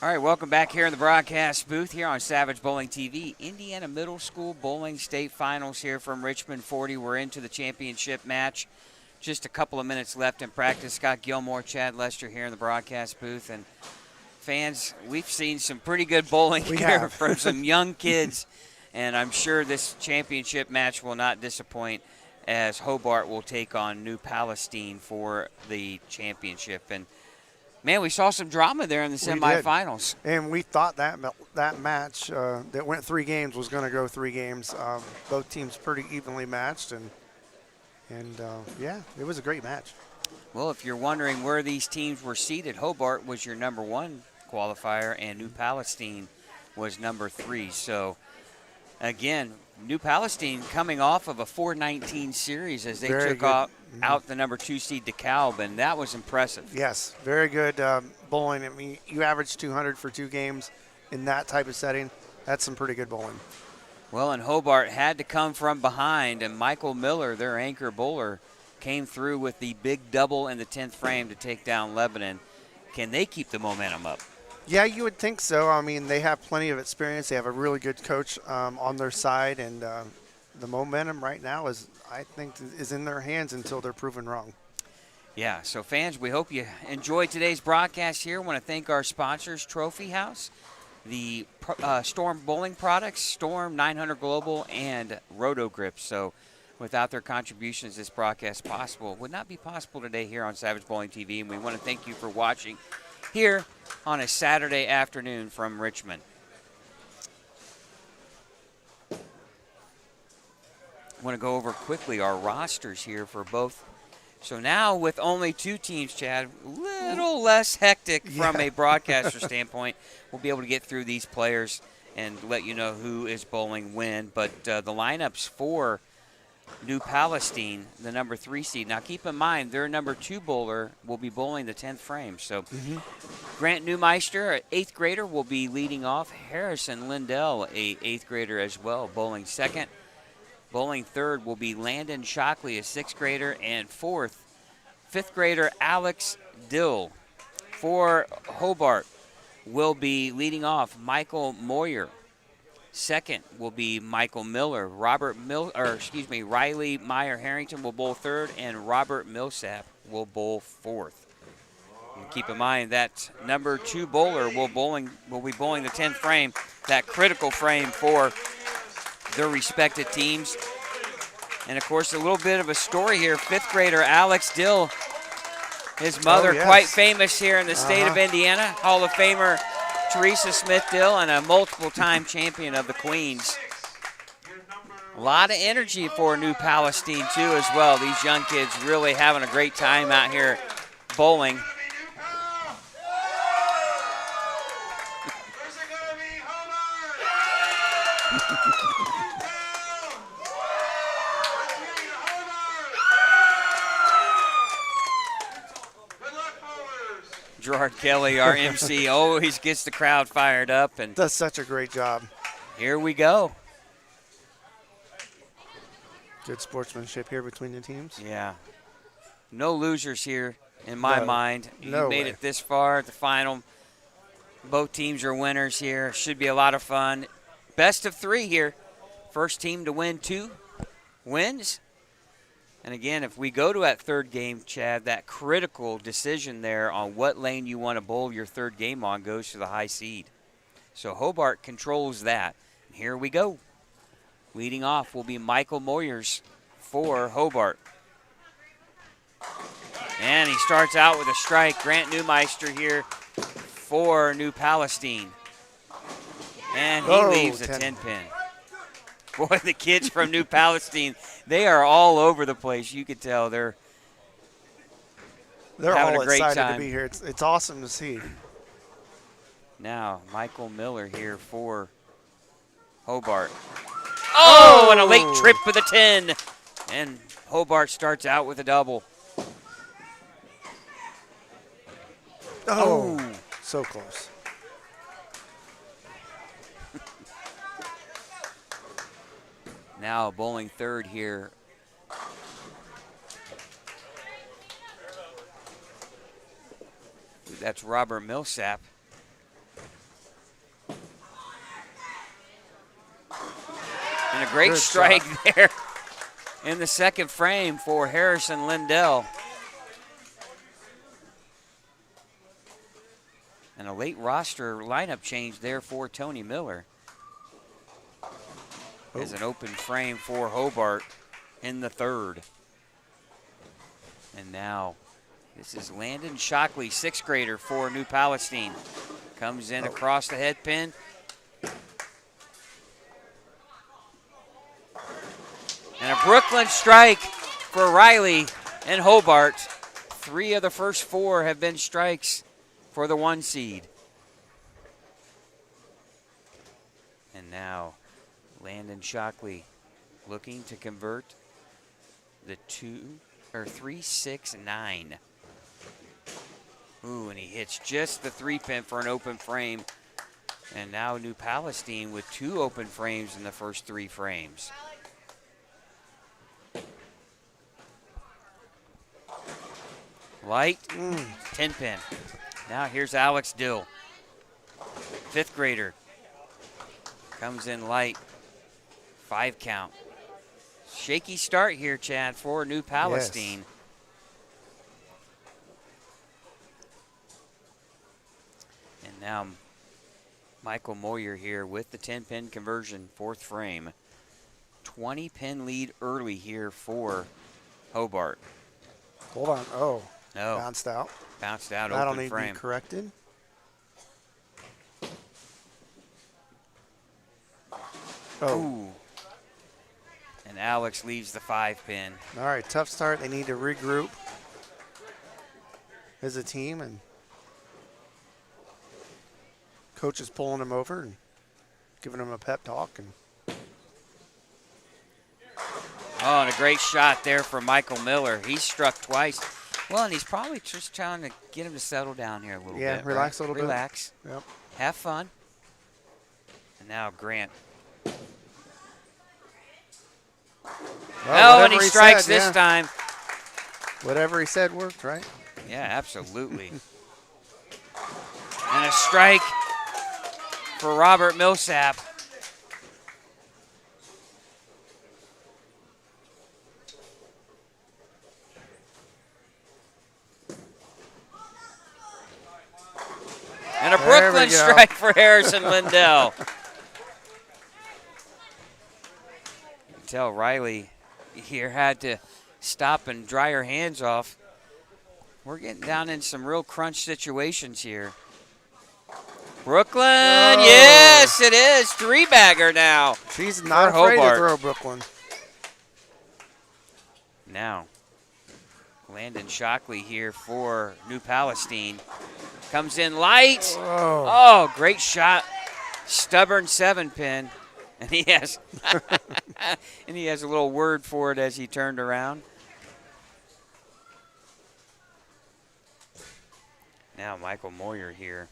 All right, welcome back here in the broadcast booth here on Savage Bowling TV. Indiana Middle School Bowling State Finals here from Richmond 40. We're into the championship match. Just a couple of minutes left in practice. Scott Gilmore, Chad Lester here in the broadcast booth. And fans, we've seen some pretty good bowling here from some young kids. And I'm sure this championship match will not disappoint as Hobart will take on New Palestine for the championship. And man, we saw some drama there in the semifinals. And we thought that match that went 3 games was going to go 3 games. Both teams pretty evenly matched, and yeah, it was a great match. Well, if you're wondering where these teams were seated, Hobart was your number 1 qualifier, and New Palestine was number 3. So, again, New Palestine coming off of a 4-19 series as they took out the number 2 seed DeKalb, and that was impressive. Yes, very good bowling. I mean, you average 200 for 2 games in that type of setting. That's some pretty good bowling. Well, and Hobart had to come from behind, and Michael Miller, their anchor bowler, came through with the big double in the 10th frame to take down Lebanon. Can they keep the momentum up? Yeah, you would think so. I mean, they have plenty of experience. They have a really good coach on their side, and the momentum right now I think, is in their hands until they're proven wrong. Yeah, so fans, we hope you enjoyed today's broadcast here. I want to thank our sponsors, Trophy House, the Storm Bowling Products, Storm 900 Global, and Roto Grip. So without their contributions, this broadcast would not be possible today here on Savage Bowling TV, and we want to thank you for watching here on a Saturday afternoon from Richmond. I want to go over quickly our rosters here for both. So now with only 2 teams, Chad, a little less hectic from a broadcaster standpoint. We'll be able to get through these players and let you know who is bowling when. But the lineups for New Palestine, the number 3 seed. Now keep in mind, their number 2 bowler will be bowling the 10th frame. So Grant Neumeister, an 8th grader, will be leading off. Harrison Lindell, a 8th grader as well, bowling 2nd. Bowling 3rd will be Landon Shockley, a 6th grader, and 4th, 5th grader Alex Dill. For Hobart will be leading off Michael Moyer. 2nd will be Michael Miller. Riley Meyer Harrington will bowl 3rd, and Robert Millsap will bowl 4th. And keep in mind that number 2 bowler will be bowling the 10th frame, that critical frame for their respected teams. And of course, a little bit of a story here. 5th grader Alex Dill, his mother, quite famous here in the state of Indiana, Hall of Famer Teresa Smith Dill, and a multiple-time champion of the Queens. A lot of energy for New Palestine too as well. These young kids really having a great time out here bowling. Gerard Kelly, our MC, always gets the crowd fired up and does such a great job. Here we go. Good sportsmanship here between the teams. Yeah. No losers here in my mind. You made it this far at the final. Both teams are winners here. Should be a lot of fun. Best of 3 here. First team to win 2 wins. And again, if we go to that 3rd game, Chad, that critical decision there on what lane you want to bowl your 3rd game on goes to the high seed. So Hobart controls that. And here we go. Leading off will be Michael Moyers for Hobart. And he starts out with a strike. Grant Neumeister here for New Palestine. And he leaves a 10-pin. Boy, the kids from New Palestine, they are all over the place. You could tell they're having all a great excited time to be here. It's awesome to see. Now, Michael Miller here for Hobart. Oh, and a late trip for the 10. And Hobart starts out with a double. Oh, so close. Now bowling 3rd here. That's Robert Millsap. great Good strike shot. there in the second frame for Harrison Lindell. And a late roster lineup change there for Tony Miller. As an open frame for Hobart in the third. And now this is Landon Shockley, sixth grader for New Palestine. Comes in across the head pin. And a Brooklyn strike for Riley and Hobart. 3 of the first 4 have been strikes for the 1 seed. And now Landon Shockley looking to convert the 3-6-9. Ooh, and he hits just the 3-pin for an open frame. And now New Palestine with 2 open frames in the first 3 frames. Light, 10-pin. Now here's Alex Dill, 5th grader. Comes in light, 5 count. Shaky start here, Chad, for New Palestine. Yes. And now Michael Moyer here with the 10-pin conversion, 4th frame. 20-pin lead early here for Hobart. Hold on. Oh, No, bounced out. bounced out, That'll open need to frame. be corrected. Oh, Ooh. And Alex leaves the 5-pin. all right. Tough start. They need to regroup as a team, and coach is pulling them over and giving them a pep talk. And Oh, and a great shot there from Michael Miller. He struck twice. Well, and he's probably just trying to get him to settle down here a little bit. Yeah, relax a little bit. Relax. Yep. Have fun. And now Grant. Well, Oh, and he whatever strikes said, this yeah. time. Whatever he said worked, right? Yeah, absolutely. And a strike for Robert Millsap. And a There we Brooklyn go. strike for Harrison Lindell. You can tell Riley here had to stop and dry her hands off. We're getting down in some real crunch situations here. Brooklyn, yes, it is. 3-bagger now. She's not For afraid to Hobart. throw Brooklyn. Now, Landon Shockley here for New Palestine. Comes in light. Oh, Oh, great shot. Stubborn 7-pin. And he has and he has a little word for it as he turned around. Now Michael Moyer here.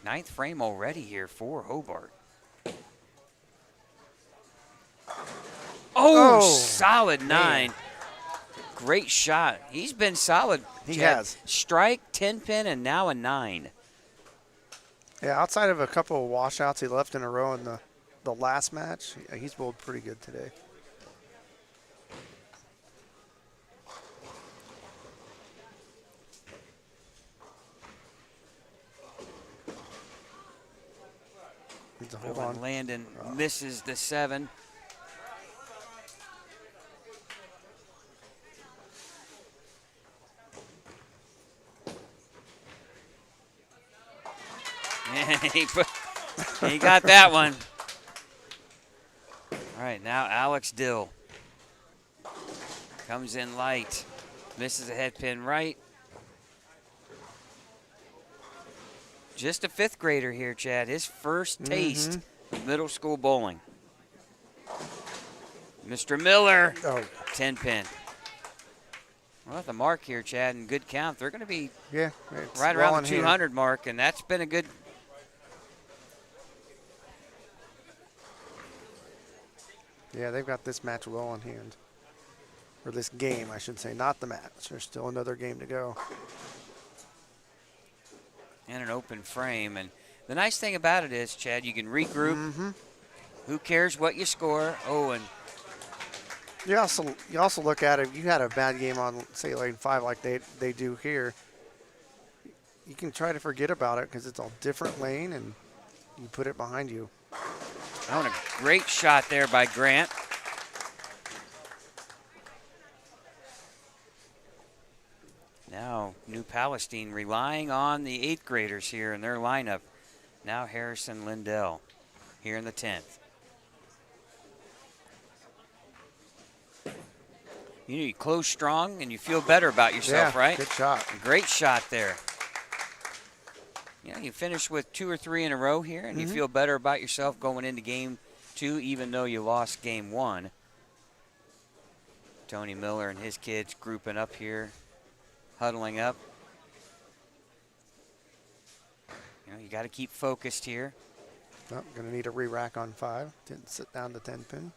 9th frame already here for Hobart. Oh, solid 9. Great shot. He's been solid. He Chad. has. Strike, 10-pin, and now a 9. yeah. Outside of a couple of washouts he left in a row in the last match, he's bowled pretty good today. Needs to hold on. Landon misses the 7. And he got that one. All right, now Alex Dill comes in light, misses a head pin right. Just a 5th grader here, Chad. His first taste of middle school bowling. Mr. Miller, Oh, 10-pin. Well, at the mark here, Chad, and good count. They're going to be yeah. It's right well around in the hand. 200 mark, and that's been a good. Yeah, they've got this match well in hand. Or this game, I should say, not the match. There's still another game to go. And an open frame. And the nice thing about it is, Chad, you can regroup Who cares what you score? Oh, and You also look at it. If you had a bad game on, say, lane 5 like they do here, you can try to forget about it because it's a different lane and you put it behind you. oh, and a great shot there by Grant. Now, New Palestine relying on the 8th graders here in their lineup. Now Harrison Lindell here in the 10th. You close strong and you feel better about yourself, Yeah, right? good shot. A great shot there. You finish with 2 or 3 in a row here and you feel better about yourself going into game 2, even though you lost game 1. Tony Miller and his kids grouping up here, huddling up. You got to keep focused here. Oh, going to need a re-rack on 5. Didn't sit down the 10 pin.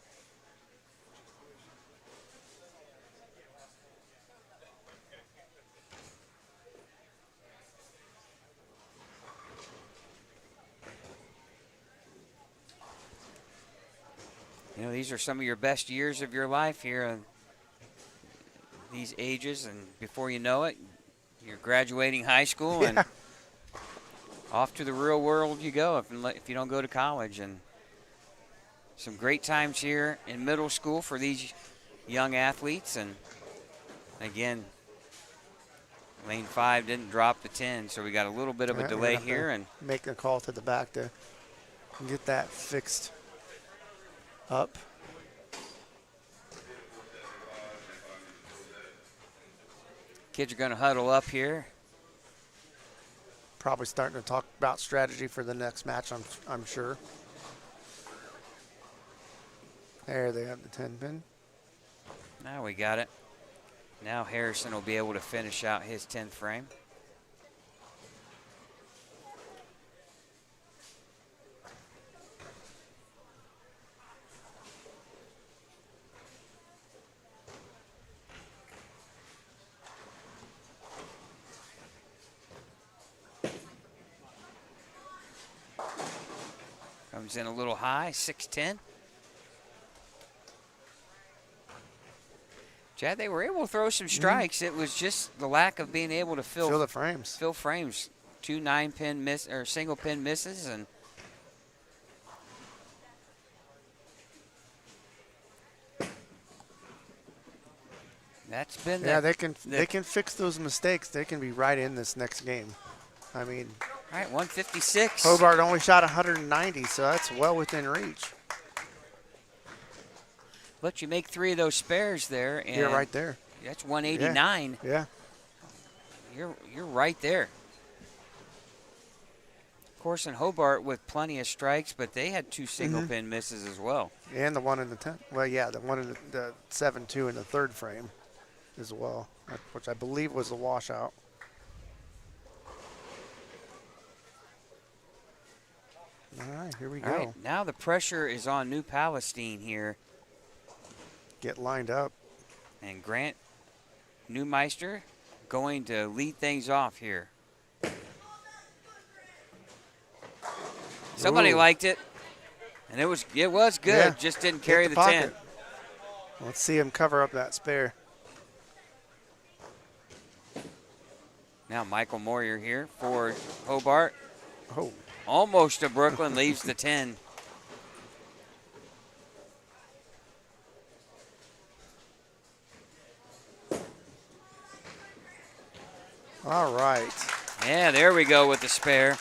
These are some of your best years of your life here, these ages, and before you know it, you're graduating high school and off to the real world you go if you don't go to college. And some great times here in middle school for these young athletes. And again, lane 5 didn't drop the 10, so we got a little bit of a delay here. And make a call to the back to get that fixed up. Kids are going to huddle up here. Probably starting to talk about strategy for the next match, I'm sure. There they have the 10 pin. Now we got it. Now Harrison will be able to finish out his 10th frame. Comes in a little high, 6'10". Chad, they were able to throw some strikes. It was just the lack of being able to fill the frames. Fill frames. 2 9-pin miss or single pin misses, and that's been they can fix those mistakes. They can be right in this next game. I mean, all right, 156. Hobart only shot 190, so that's well within reach. But you make 3 of those spares there, and you're right there. That's 189. Yeah. You're right there. Of course, in Hobart with plenty of strikes, but they had 2 single pin misses as well. And the one in the 10. Well, yeah, the one in the 7-2 in the 3rd frame as well, which I believe was a washout. All right, here we go. All right, now the pressure is on New Palestine here. Get lined up. And Grant Neumeister going to lead things off here. Somebody liked it, and it was good. Yeah. Just didn't carry the 10. pocket. Let's see him cover up that spare. Now Michael Moyer here for Hobart. Oh. Almost to Brooklyn, leaves the 10. All right. Yeah, there we go with the spare.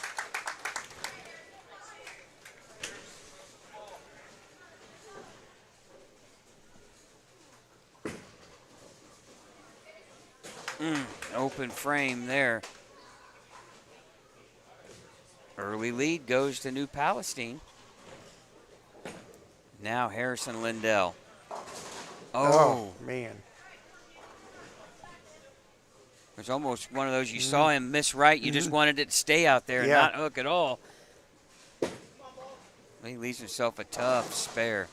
Open frame there. Early lead goes to New Palestine. Now Harrison Lindell. Oh, man. There's almost one of those, you saw him miss right. You just wanted it to stay out there and not hook at all. He leaves himself a tough spare.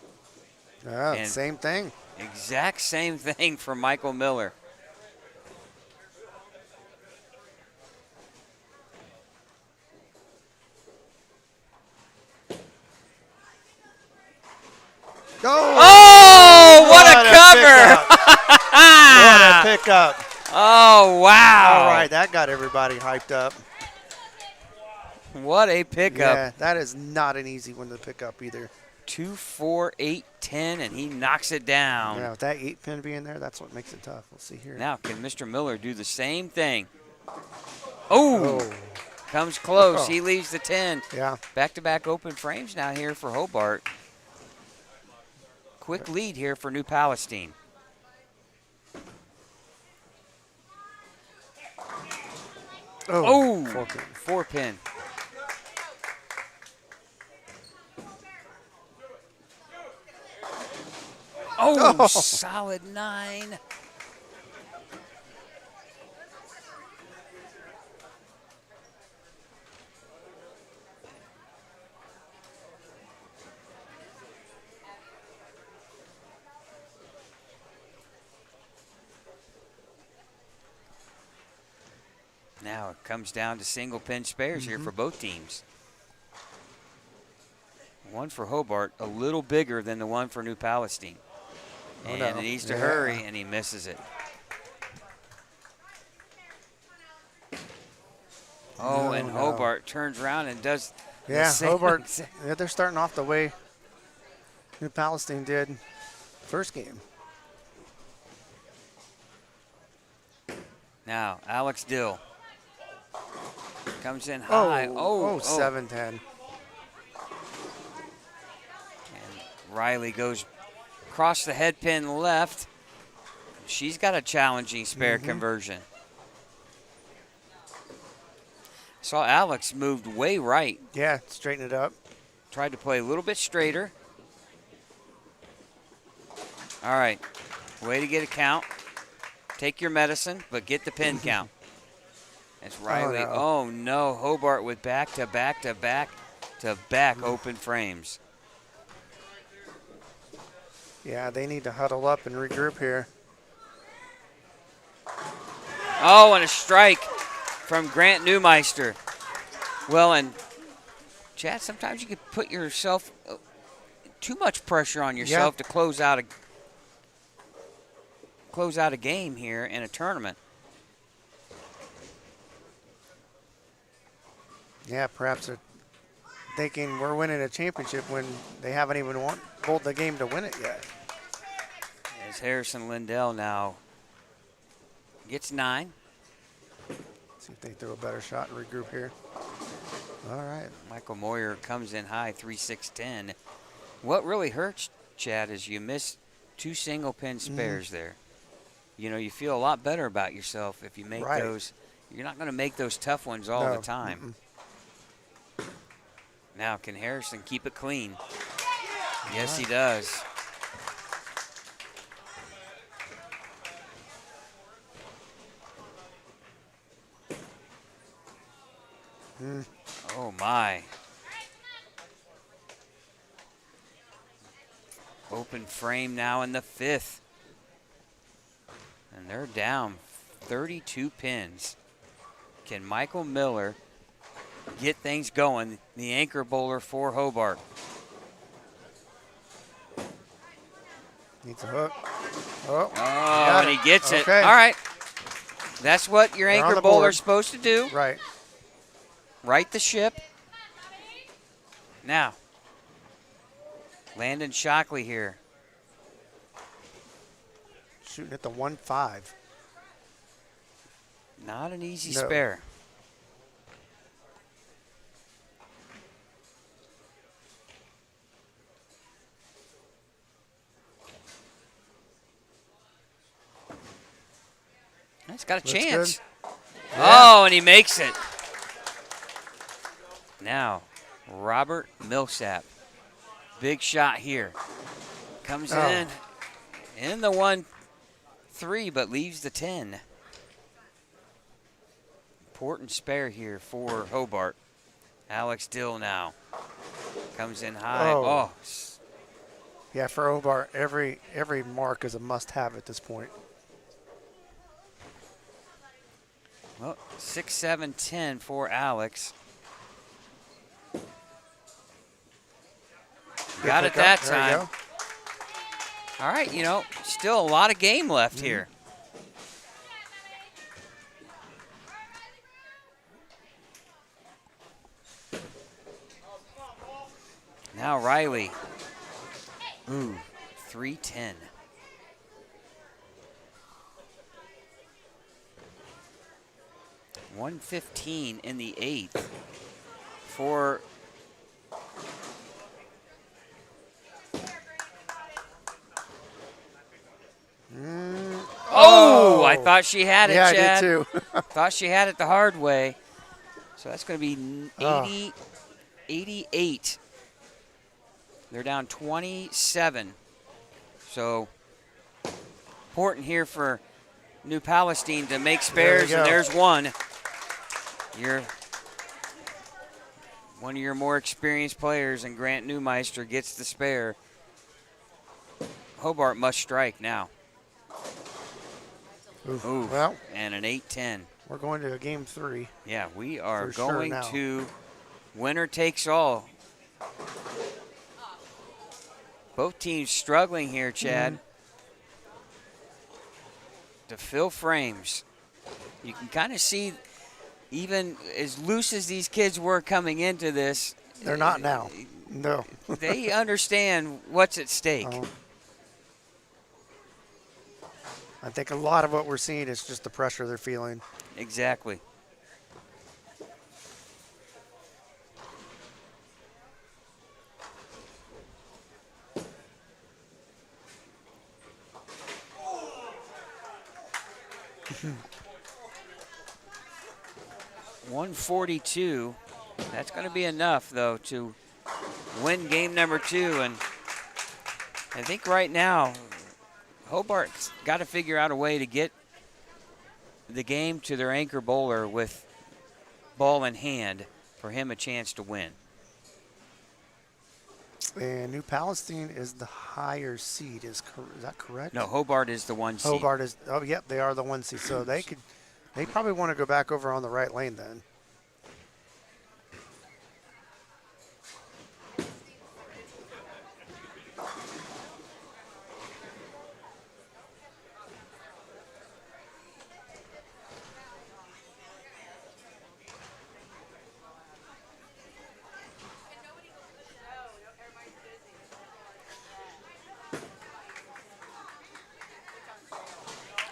Yeah, same thing. Exact same thing for Michael Miller. Oh, what a cover! What a pickup. Oh, wow. All right, that got everybody hyped up. What a pickup. Yeah, that is not an easy one to pick up either. 2, 4, 8, 10, and he knocks it down. Yeah, with that 8-pin being there, that's what makes it tough. We'll see here. Now, can Mr. Miller do the same thing? Oh, comes close. He leaves the 10. Yeah. Back-to-back open frames now here for Hobart. Quick lead here for New Palestine. Oh, 4-pin. Oh, solid 9. Now it comes down to single pin spares here for both teams. One for Hobart, a little bigger than the one for New Palestine. And he needs to hurry, and he misses it. Oh, and Hobart turns around and does the same. Hobart, they're starting off the way New Palestine did first game. Now, Alex Dill comes in high. Oh, 7-10. And Riley goes across the head pin left. She's got a challenging spare conversion. Saw Alex moved way right. Yeah, straighten it up. Tried to play a little bit straighter. All right, way to get a count. Take your medicine, but get the pin count. It's Riley. Oh, no. Hobart with back-to-back open frames. Yeah, they need to huddle up and regroup here. Oh, and a strike from Grant Newmeister. Well, and Chad, sometimes you can put yourself too much pressure on yourself to close out a game here in a tournament. Yeah, perhaps they're thinking we're winning a championship when they haven't even pulled the game to win it yet. As Harrison Lindell now gets 9. See if they throw a better shot and regroup here. All right. Michael Moyer comes in high, 3-6-10. What really hurts, Chad, is you miss 2 single pin spares there. You know, you feel a lot better about yourself if you make those. You're not going to make those tough ones all the time. Now, can Harrison keep it clean? Yes, he does. Oh, my. Open frame now in the 5th. And they're down 32 pins. Can Michael Miller get things going, the anchor bowler for Hobart? Needs a hook. And he gets it. All right. That's what your anchor bowler is supposed to do. Right. Right the ship. Now, Landon Shockley here. Shooting at the 1-5. Not an easy spare. He's got a chance. Oh, and he makes it. Now, Robert Millsap. Big shot here. Comes in the 1-3, but leaves the 10. Important spare here for Hobart. Alex Dill now. Comes in high. Yeah, for Hobart, every mark is a must-have at this point. Well, 6-7-10 for Alex. Got it that time. All right, still a lot of game left here. Now Riley. Ooh, 310. .115 in the 8th for I thought she had it, yeah, Chad. I did too. Thought she had it the hard way. So that's going to be 88. They're down 27. So important here for New Palestine to make spares, and there's one. One of your more experienced players, and Grant Neumeister gets the spare. Hobart must strike now. Ooh. Well, and an 8-10. We're going to a game 3. Yeah, we are For going sure now. to winner takes all. Both teams struggling here, Chad, to fill frames. You can kind of see, even as loose as these kids were coming into this, they're not now. No. They understand what's at stake. I think a lot of what we're seeing is just the pressure they're feeling. Exactly. .142. That's going to be enough, though, to win game number 2. And I think right now, Hobart's got to figure out a way to get the game to their anchor bowler with ball in hand for him a chance to win. And New Palestine is the higher seed. Is that correct? No, Hobart is the 1 seed. Hobart is. Oh, yep, they are the 1 seed. So they probably want to go back over on the right lane then.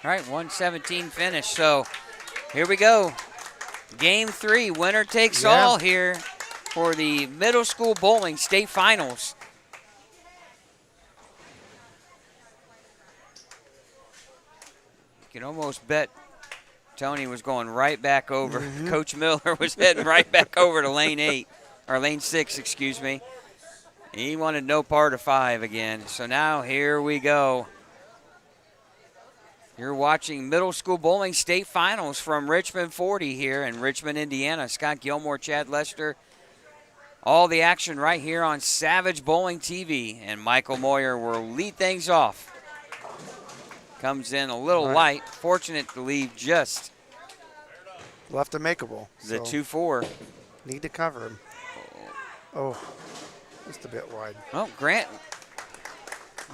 All right, 117 finish. So here we go. Game 3, winner takes all here for the middle school bowling state finals. You can almost bet Tony was going right back over. Coach Miller was heading right back over to lane 8, or lane 6, excuse me. He wanted no part of 5 again. So now here we go. You're watching middle school bowling state finals from Richmond 40 here in Richmond, Indiana. Scott Gilmore, Chad Lester. All the action right here on Savage Bowling TV. And Michael Moyer will lead things off. Comes in a little light. Fortunate to leave just left a makeable. The 2-4. Need to cover him. Oh, just a bit wide. Well, Grant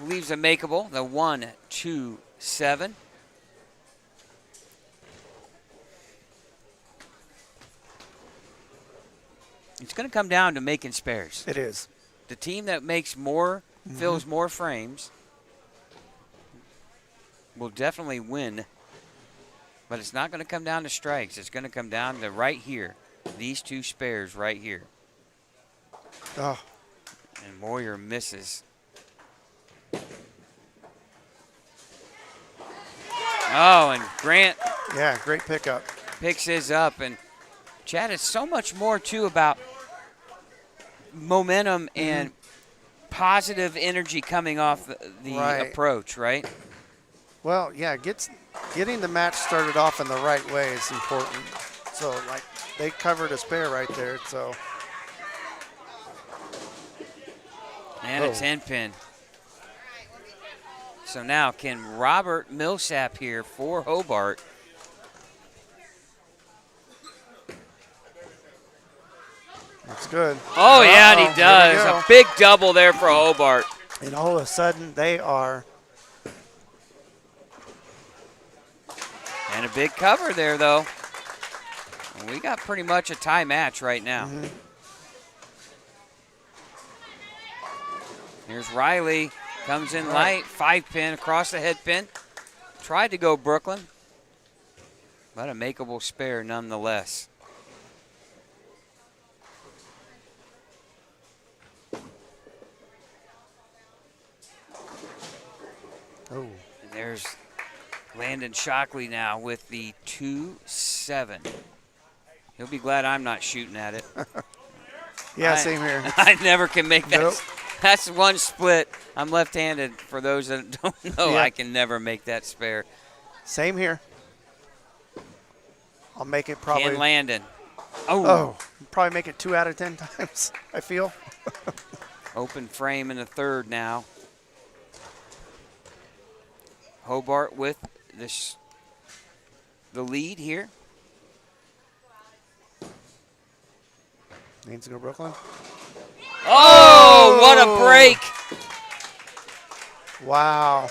leaves a makeable. The 1-2-7. It's going to come down to making spares. It is. The team that makes more, fills more frames, will definitely win. But it's not going to come down to strikes. It's going to come down to right here. These 2 spares right here. Oh. And Moyer misses. Oh, and Grant. Yeah, great pickup. Picks his up. And Chad, it's so much more, too, about momentum and positive energy coming off the approach, right? Well, yeah, getting the match started off in the right way is important. So, like, they covered a spare right there, so. And a 10-pin. So now can Robert Millsap here for Hobart. That's good. Oh, yeah, and he does. A big double there for Hobart. And all of a sudden, they are And a big cover there, though. And we got pretty much a tie match right now. Here's Riley. Comes in light. 5-pin across the head pin. Tried to go Brooklyn, but a makeable spare nonetheless. Oh. And there's Landon Shockley now with the 2-7. He'll be glad I'm not shooting at it. Yeah, same here. I never can make that. Nope. That's one split. I'm left-handed. For those that don't know, Yeah. I can never make that spare. Same here. I'll make it probably. Ken Landon. Oh, probably make it 2 out of 10 times, I feel. Open frame in the third now. Hobart with the lead here. Needs to go Brooklyn. Oh, what a break. Wow.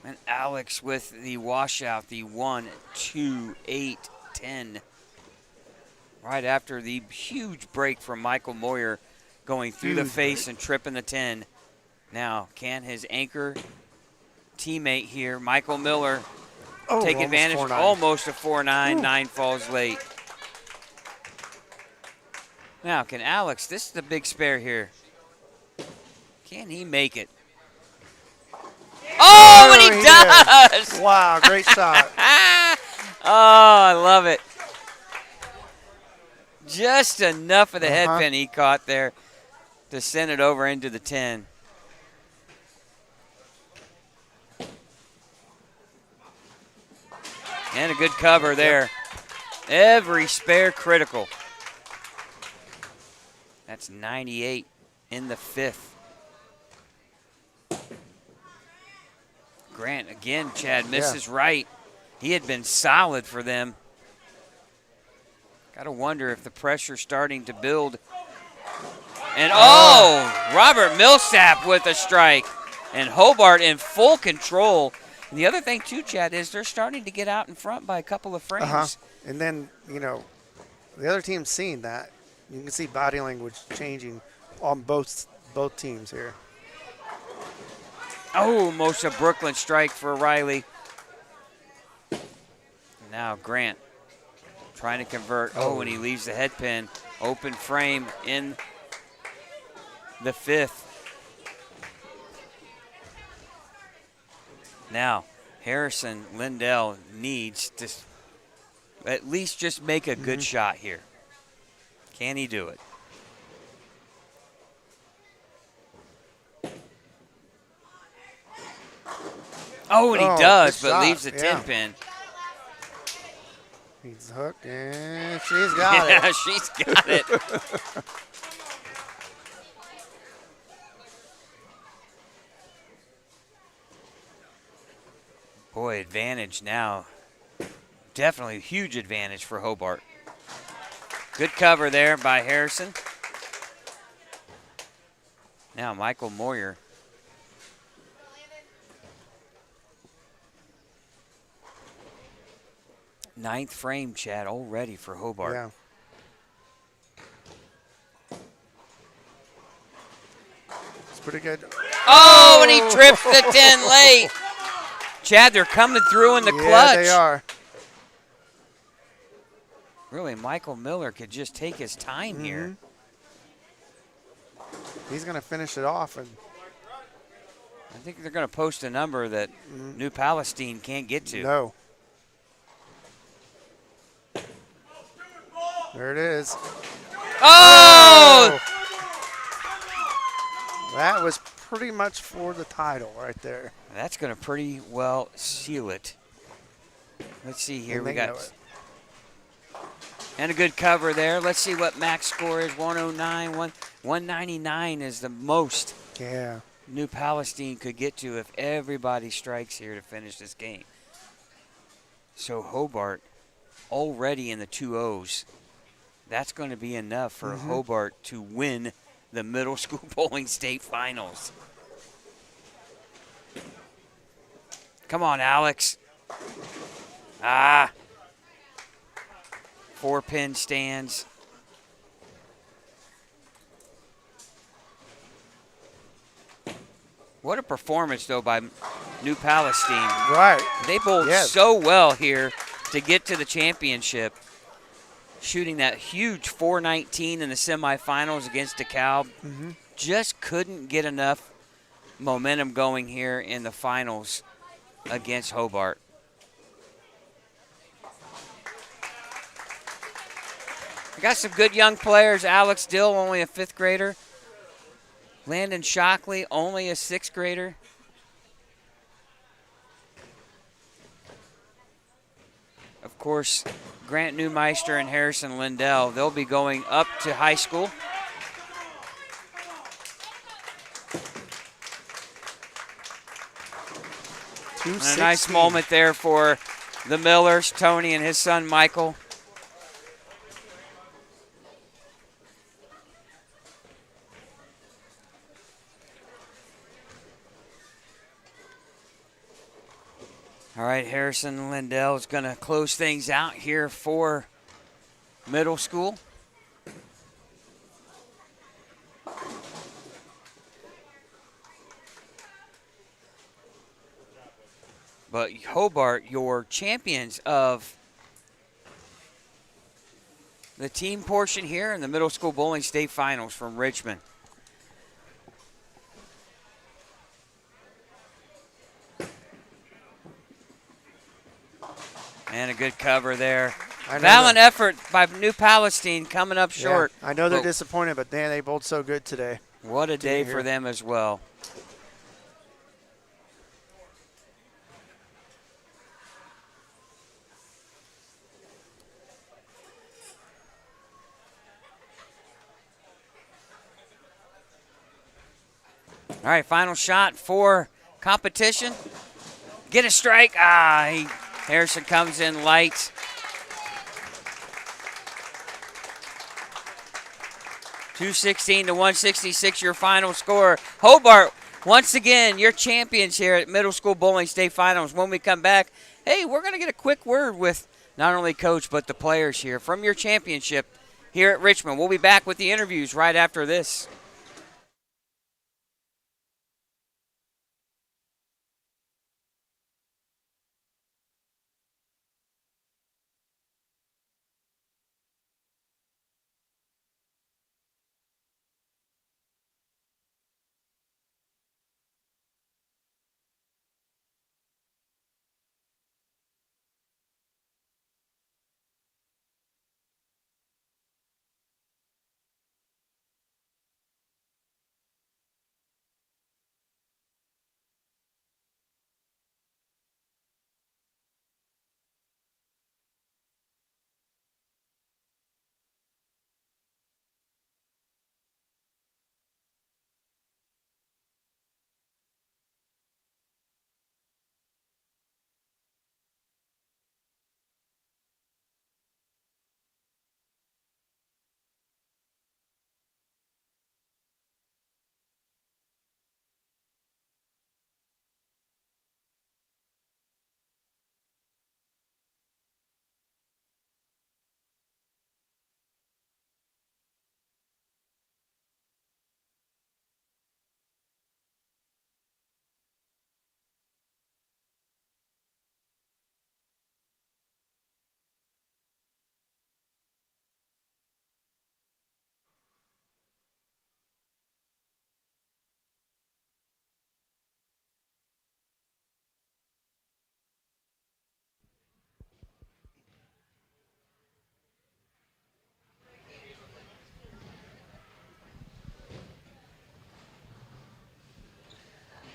And Alex with the washout, the 1, 2, 8, 10. Right after the huge break from Michael Moyer going through the face and tripping the 10. Now, can his anchor teammate here, Michael Miller, take advantage? 4-9. Almost a 4-9. 9 falls late. Now, can Alex, this is the big spare here. Can he make it? Oh, and he does! Wow, great shot. Oh, I love it. Just enough of the head pin he caught there to send it over into the 10. And a good cover there. Every spare critical. That's 98 in the 5th. Grant, again, Chad misses right. He had been solid for them. Got to wonder if the pressure's starting to build. And, Robert Millsap with a strike. And Hobart in full control. And the other thing, too, Chad, is they're starting to get out in front by a couple of frames. And then, the other team's seeing that. You can see body language changing on both teams here. Oh, most of Brooklyn strike for Riley. Now Grant trying to convert. And he leaves the head pin. Open frame in the 5th. Now, Harrison Lindell needs to at least just make a good shot here. Can he do it? Oh, and he does, but leaves the 10 pin. He's hooked, and she's got it. Yeah, she's got it. Boy, advantage now. Definitely a huge advantage for Hobart. Good cover there by Harrison. Now Michael Moyer. Ninth frame, Chad, already for Hobart. Yeah. It's pretty good. Oh, and he trips the 10 late. Chad, they're coming through in the clutch. Yeah, they are. Really, Michael Miller could just take his time here. He's going to finish it off. And I think they're going to post a number that New Palestine can't get to. No. There it is. Oh! That was pretty much for the title right there. That's going to pretty well seal it. Let's see here. And We they got know it. and a good cover there. Let's see what max score is. 109, 199 is the most Yeah. New Palestine could get to if everybody strikes here to finish this game. So Hobart already in the 2-0s. That's going to be enough for Hobart to win the middle school bowling state finals. Come on, Alex. Ah. 4-pin stands. What a performance, though, by New Palestine. Right. They bowled so well here to get to the championship, shooting that huge 419 in the semifinals against DeKalb. Just couldn't get enough momentum going here in the finals against Hobart. We got some good young players. Alex Dill, only a 5th grader. Landon Shockley, only a 6th grader. Of course, Grant Newmeister and Harrison Lindell, they'll be going up to high school. And a nice moment there for the Millers, Tony and his son Michael. All right, Harrison Lindell is going to close things out here for middle school. But Hobart, your champions of the team portion here in the middle school bowling state finals from Richmond. And a good cover there. Valiant effort by New Palestine coming up short. Yeah, I know they're disappointed, but man, they bowled so good today. What a day for them as well. All right, final shot for competition. Get a strike. Harrison comes in light. .216 to 166, your final score. Hobart, once again, your champions here at Middle School Bowling State Finals. When we come back, hey, we're going to get a quick word with not only coach but the players here from your championship here at Richmond. We'll be back with the interviews right after this.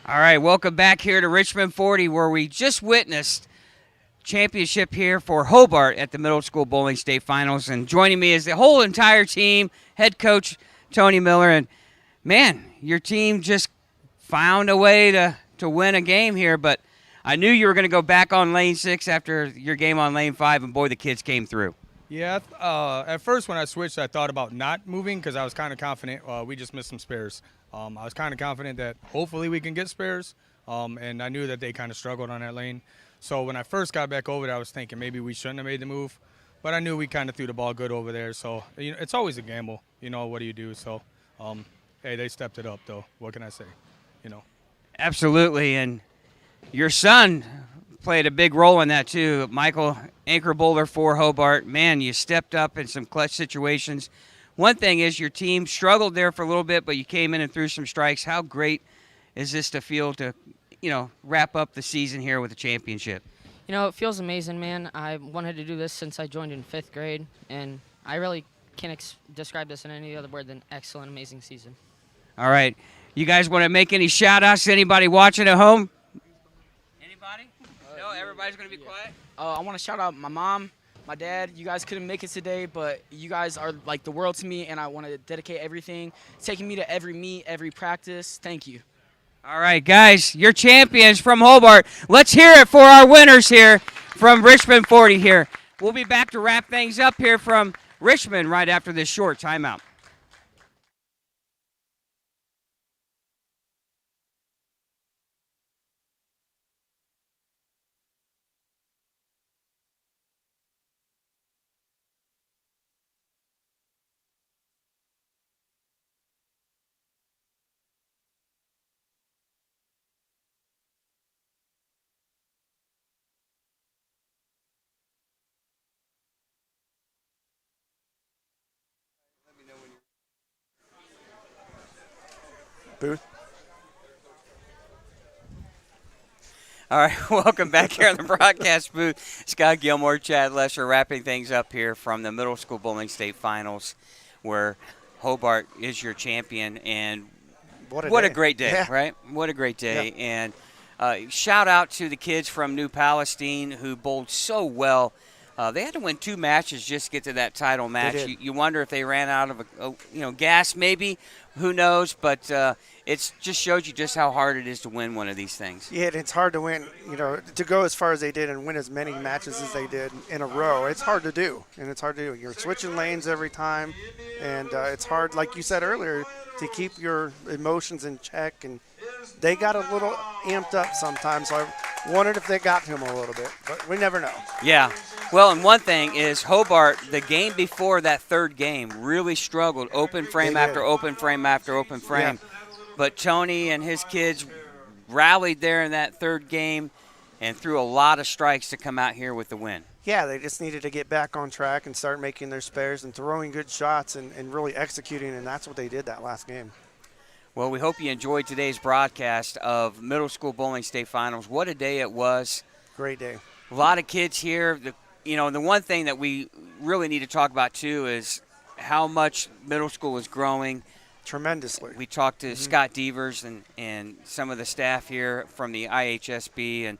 All right, welcome back here to Richmond 40, where we just witnessed championship here for Hobart at the Middle School Bowling State Finals. And joining me is the whole entire team, head coach Tony Miller. And, man, your team just found a way to win a game here. But I knew you were going to go back on lane 6 after your game on lane 5, and, boy, the kids came through. Yeah, at first when I switched, I thought about not moving because I was kind of confident we just missed some spares. I was kind of confident that hopefully we can get spares. and I knew that they kind of struggled on that lane. So when I first got back over there, I was thinking maybe we shouldn't have made the move, but I knew we kind of threw the ball good over there. So it's always a gamble. What do you do? So, hey, they stepped it up, though. What can I say? Absolutely, and your son played a big role in that too. Michael, anchor bowler for Hobart. Man, you stepped up in some clutch situations. One thing is your team struggled there for a little bit, but you came in and threw some strikes. How great is this to feel to, wrap up the season here with a championship? It feels amazing, man. I wanted to do this since I joined in 5th grade, and I really can't describe this in any other word than excellent, amazing season. All right. You guys want to make any shout-outs to anybody watching at home? Anybody? No, everybody's going to be quiet? I want to shout out my mom, my dad. You guys couldn't make it today, but you guys are like the world to me, and I want to dedicate everything, taking me to every meet, every practice. Thank you. All right, guys, your champions from Hobart. Let's hear it for our winners here from Richmond 40 here. We'll be back to wrap things up here from Richmond right after this short timeout. Booth. All right, welcome back here in the broadcast booth. Scott Gilmore, Chad Lesher wrapping things up here from the Middle School Bowling State Finals, where Hobart is your champion. And what a great day, yeah. right? What a great day. Yeah. And shout out to the kids from New Palestine who bowled so well. They had to win 2 matches just to get to that title match. You wonder if they ran out of gas, maybe. Who knows? But it just shows you just how hard it is to win one of these things. Yeah, and it's hard to win, to go as far as they did and win as many matches as they did in a row. It's hard to do, and it's hard to do. You're switching lanes every time, and it's hard, like you said earlier, to keep your emotions in check. And they got a little amped up sometimes, so I wondered if they got to him a little bit, but we never know. Yeah. Well, and one thing is Hobart, the game before that third game, really struggled, open frame after open frame after open frame. Yeah. But Tony and his kids rallied there in that third game and threw a lot of strikes to come out here with the win. Yeah, they just needed to get back on track and start making their spares and throwing good shots and really executing, and that's what they did that last game. Well, we hope you enjoyed today's broadcast of Middle School Bowling State Finals. What a day it was. Great day. A lot of kids here. The one thing that we really need to talk about, too, is how much middle school is growing. Tremendously. We talked to Scott Devers and some of the staff here from the IHSB, and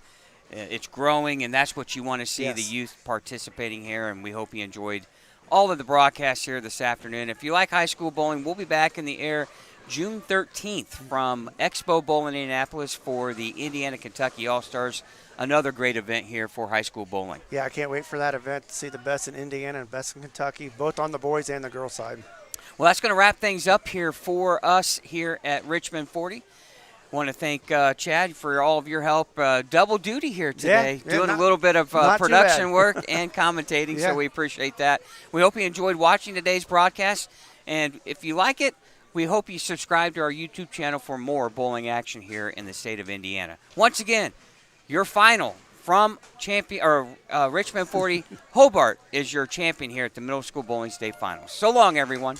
it's growing, and that's what you want to see, the youth participating here, and we hope you enjoyed all of the broadcasts here this afternoon. If you like high school bowling, we'll be back in the air June 13th from Expo Bowl in Indianapolis for the Indiana-Kentucky All-Stars. Another great event here for high school bowling. Yeah, I can't wait for that event to see the best in Indiana and best in Kentucky, both on the boys and the girls side. Well, that's going to wrap things up here for us here at Richmond 40. Want to thank Chad for all of your help. Double duty here today, doing a little bit of production work and commentating, so we appreciate that. We hope you enjoyed watching today's broadcast, and if you like it, we hope you subscribe to our YouTube channel for more bowling action here in the state of Indiana. Once again, your final from Richmond 40, Hobart is your champion here at the Middle School Bowling State Finals. So long, everyone.